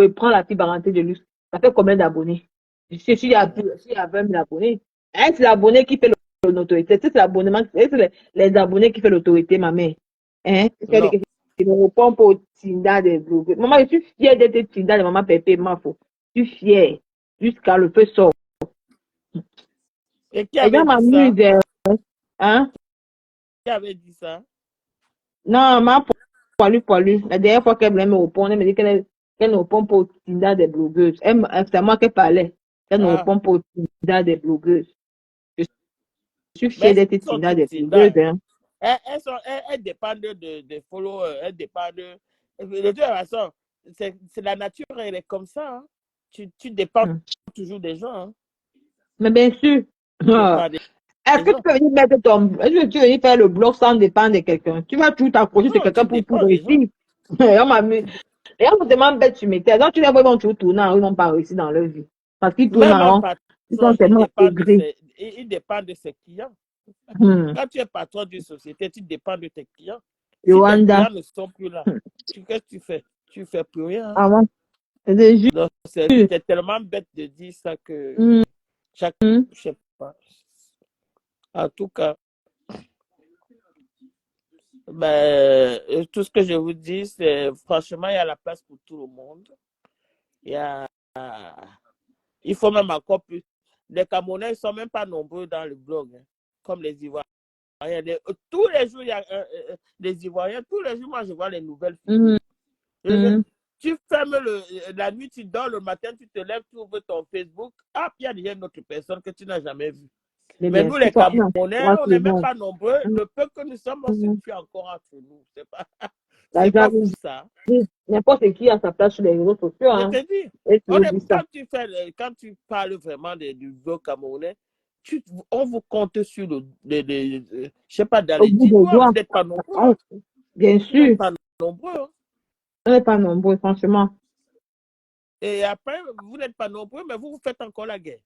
prends la petite Baranté de luxe. Ça fait combien d'abonnés? S'il y a 20 000 abonnés, est-ce l'abonné qui fait l'autorité? C'est l'abonnement, c'est les abonnés qui fait l'autorité, ma mère. Hein? Non. Je me réponds pour Tinda des blogueurs. Maman, je suis fière d'être Tinda de maman Pépé Mafo. Je suis fière. Jusqu'à le feu sort. Et qui Les avait gens dit ça? m'amusent. Hein? Qui avait dit ça? Non, ma poilu. La dernière fois qu'elle voulait me répondre, elle me dit qu'elle ne répond pas au Tinder des blogueuses. C'est à moi qu'elle parlait. Elle ne Ah. répond pas au Tinder des blogueuses. Je suis Mais fière elles d'être sont Tinder toutes des blogueuses. Tinda. Hein. Elles dépendent des followers, elles dépendent de toute façon, c'est la nature, elle est comme ça. Hein. Tu dépends toujours des gens. Hein. Mais bien sûr. Tu dépends des Est-ce que gens. tu peux venir mettre est-ce que tu veux venir faire le blog sans dépendre de quelqu'un? Tu vas tout t'accrocher sur Non, quelqu'un tu pour dépends des gens. réussir. On m'amuse. Les gens me demandent bête sur mes terres. Donc tu les vois, ils vont toujours tourner en rond, ils n'ont pas réussi dans leur vie. Parce qu'ils tournent Même un en rond. Ils sont patron, tellement aigris. il dépend de ses clients. Quand tu es patron d'une société, tu dépends de tes clients. Si tes Rwanda. clients ne sont plus là, qu'est-ce que tu fais? Tu ne fais plus rien. Hein. Avant. C'est juste. Donc, c'est tellement bête de dire ça que chaque, je sais pas. En tout cas, ben, tout ce que je vous dis, c'est franchement, il y a la place pour tout le monde. Il faut même encore plus. Les Camerounais ne sont même pas nombreux dans le blog, hein, comme les Ivoiriens. Tous les jours, il y a des Ivoiriens. Tous les jours, moi, je vois les nouvelles filles. Tu fermes la nuit, tu dors, le matin, tu te lèves, tu ouvres ton Facebook. Ah, puis il y a déjà une autre personne que tu n'as jamais vue. Mais nous, les Camerounais, on n'est même pas nombreux. Le peu que nous sommes, on se tue encore entre nous. C'est pas fou, ça. N'importe qui a sa place sur les réseaux sociaux. Je Hein. te dis, quand tu parles vraiment du blog camerounais, on vous compte sur je sais pas, dans les 10 doigts, vous n'êtes pas nombreux. Hein. Bien sûr. Vous n'êtes pas nombreux. Hein. On n'est pas nombreux, franchement. Et après, vous n'êtes pas nombreux, mais vous faites encore la guerre.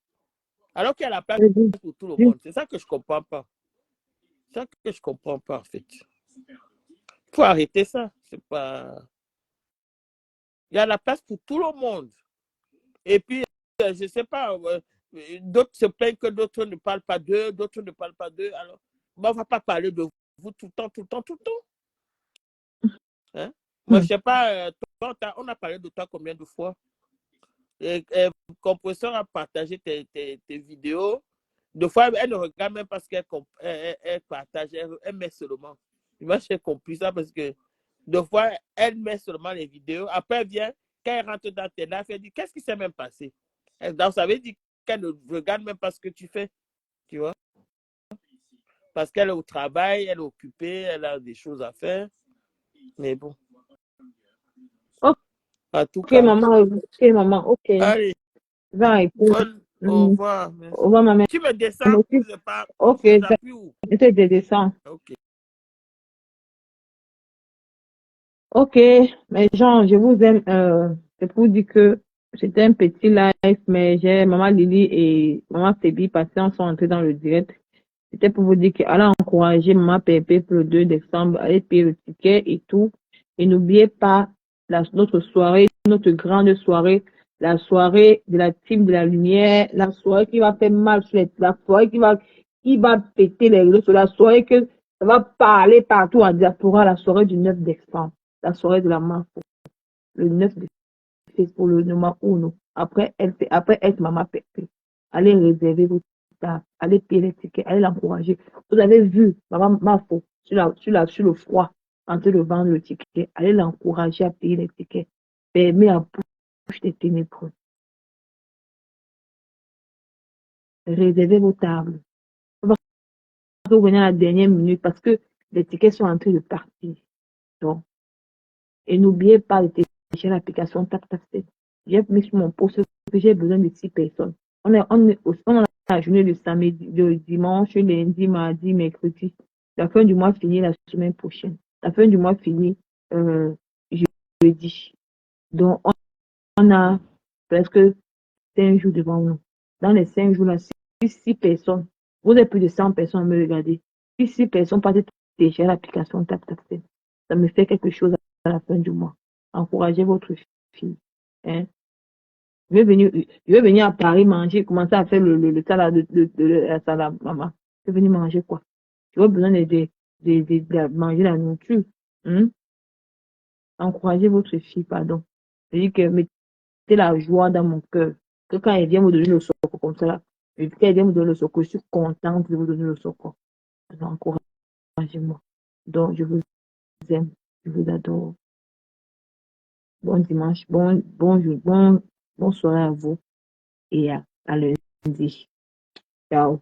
Alors qu'il y a la place pour tout le monde. C'est ça que je ne comprends pas. C'est ça que je ne comprends pas, en fait. Il faut arrêter ça. C'est pas... Il y a la place pour tout le monde. Et puis, je ne sais pas, d'autres se plaignent que d'autres ne parlent pas d'eux, d'autres ne parlent pas d'eux. Alors, on ne va pas parler de vous tout le temps. Hein? Moi, je ne sais pas, toi, on a parlé de toi combien de fois? Compresseur a partagé tes vidéos. Des fois, elle ne regarde même pas ce elle partage, elle met seulement. Moi, j'ai compris ça parce que des fois, elle met seulement les vidéos. Après, elle vient, quand elle rentre dans tes lives, elle dit, qu'est-ce qui s'est même passé? Donc, ça veut dire qu'elle ne regarde même pas ce que tu fais, tu vois? Parce qu'elle est au travail, elle est occupée, elle a des choses à faire. Mais bon, en tout Ok, cas, maman, ok. allez, Va répondre. au revoir. Au revoir, maman. Tu me descends ou je pars? Ok, J'appuie où? je te descends. Ok. Ok, mais Jean, je vous aime. C'est pour dire que c'était un petit live, mais j'ai Maman Lily et Maman Fébi Patient sont entrés dans le direct. C'était pour vous dire qu'elle a encouragé Maman Pépé pour le 2 décembre, allez payer le ticket et tout. Et n'oubliez pas notre soirée, notre grande soirée, la soirée de la team de la lumière, la soirée qui va faire mal sur la soirée qui va péter les réseaux, sur la soirée que ça va parler partout en diaspora, la soirée du 9 décembre, la soirée de la Marfo, le 9 décembre, pour le Noma Uno. Après, elle, Maman Pépé. Allez réserver vos tables, allez payer les tickets, allez l'encourager. Vous avez vu Maman Marfo sur le froid, en train de vendre le ticket. Allez l'encourager à payer les tickets. Fermez la bouche des ténébreux. Réservez vos tables. Vous venez à la dernière minute parce que les tickets sont en train de partir. Donc, et n'oubliez pas de télécharger l'application TapTapSend. J'ai mis sur mon post que j'ai besoin de 6 personnes. On a la journée de samedi, de dimanche, lundi, mardi, mercredi. La fin du mois finit la semaine prochaine. La fin du mois finit jeudi. Donc, on a presque 5 jours devant nous. Dans les 5 jours-là, si 6 personnes, vous êtes plus de 100 personnes à me regarder, si 6 personnes passent télécharger l'application TapTapSend, ça me fait quelque chose à la fin du mois. Encouragez votre fille. Hein? Je vais venir à Paris manger, commencer à faire le salade de la salade, maman. Je vais venir manger quoi? Tu as besoin de manger la nourriture. Hein? Encouragez votre fille, pardon. Je dis que mettez la joie dans mon cœur. Que quand elle vient me donner le socle comme ça, là, et quand elle vient me donner le socle, je suis contente de vous donner le socle. Encouragez-moi. Donc, je vous aime, je vous adore. Bon dimanche, bon jour, bonne soirée à vous et à lundi. Ciao.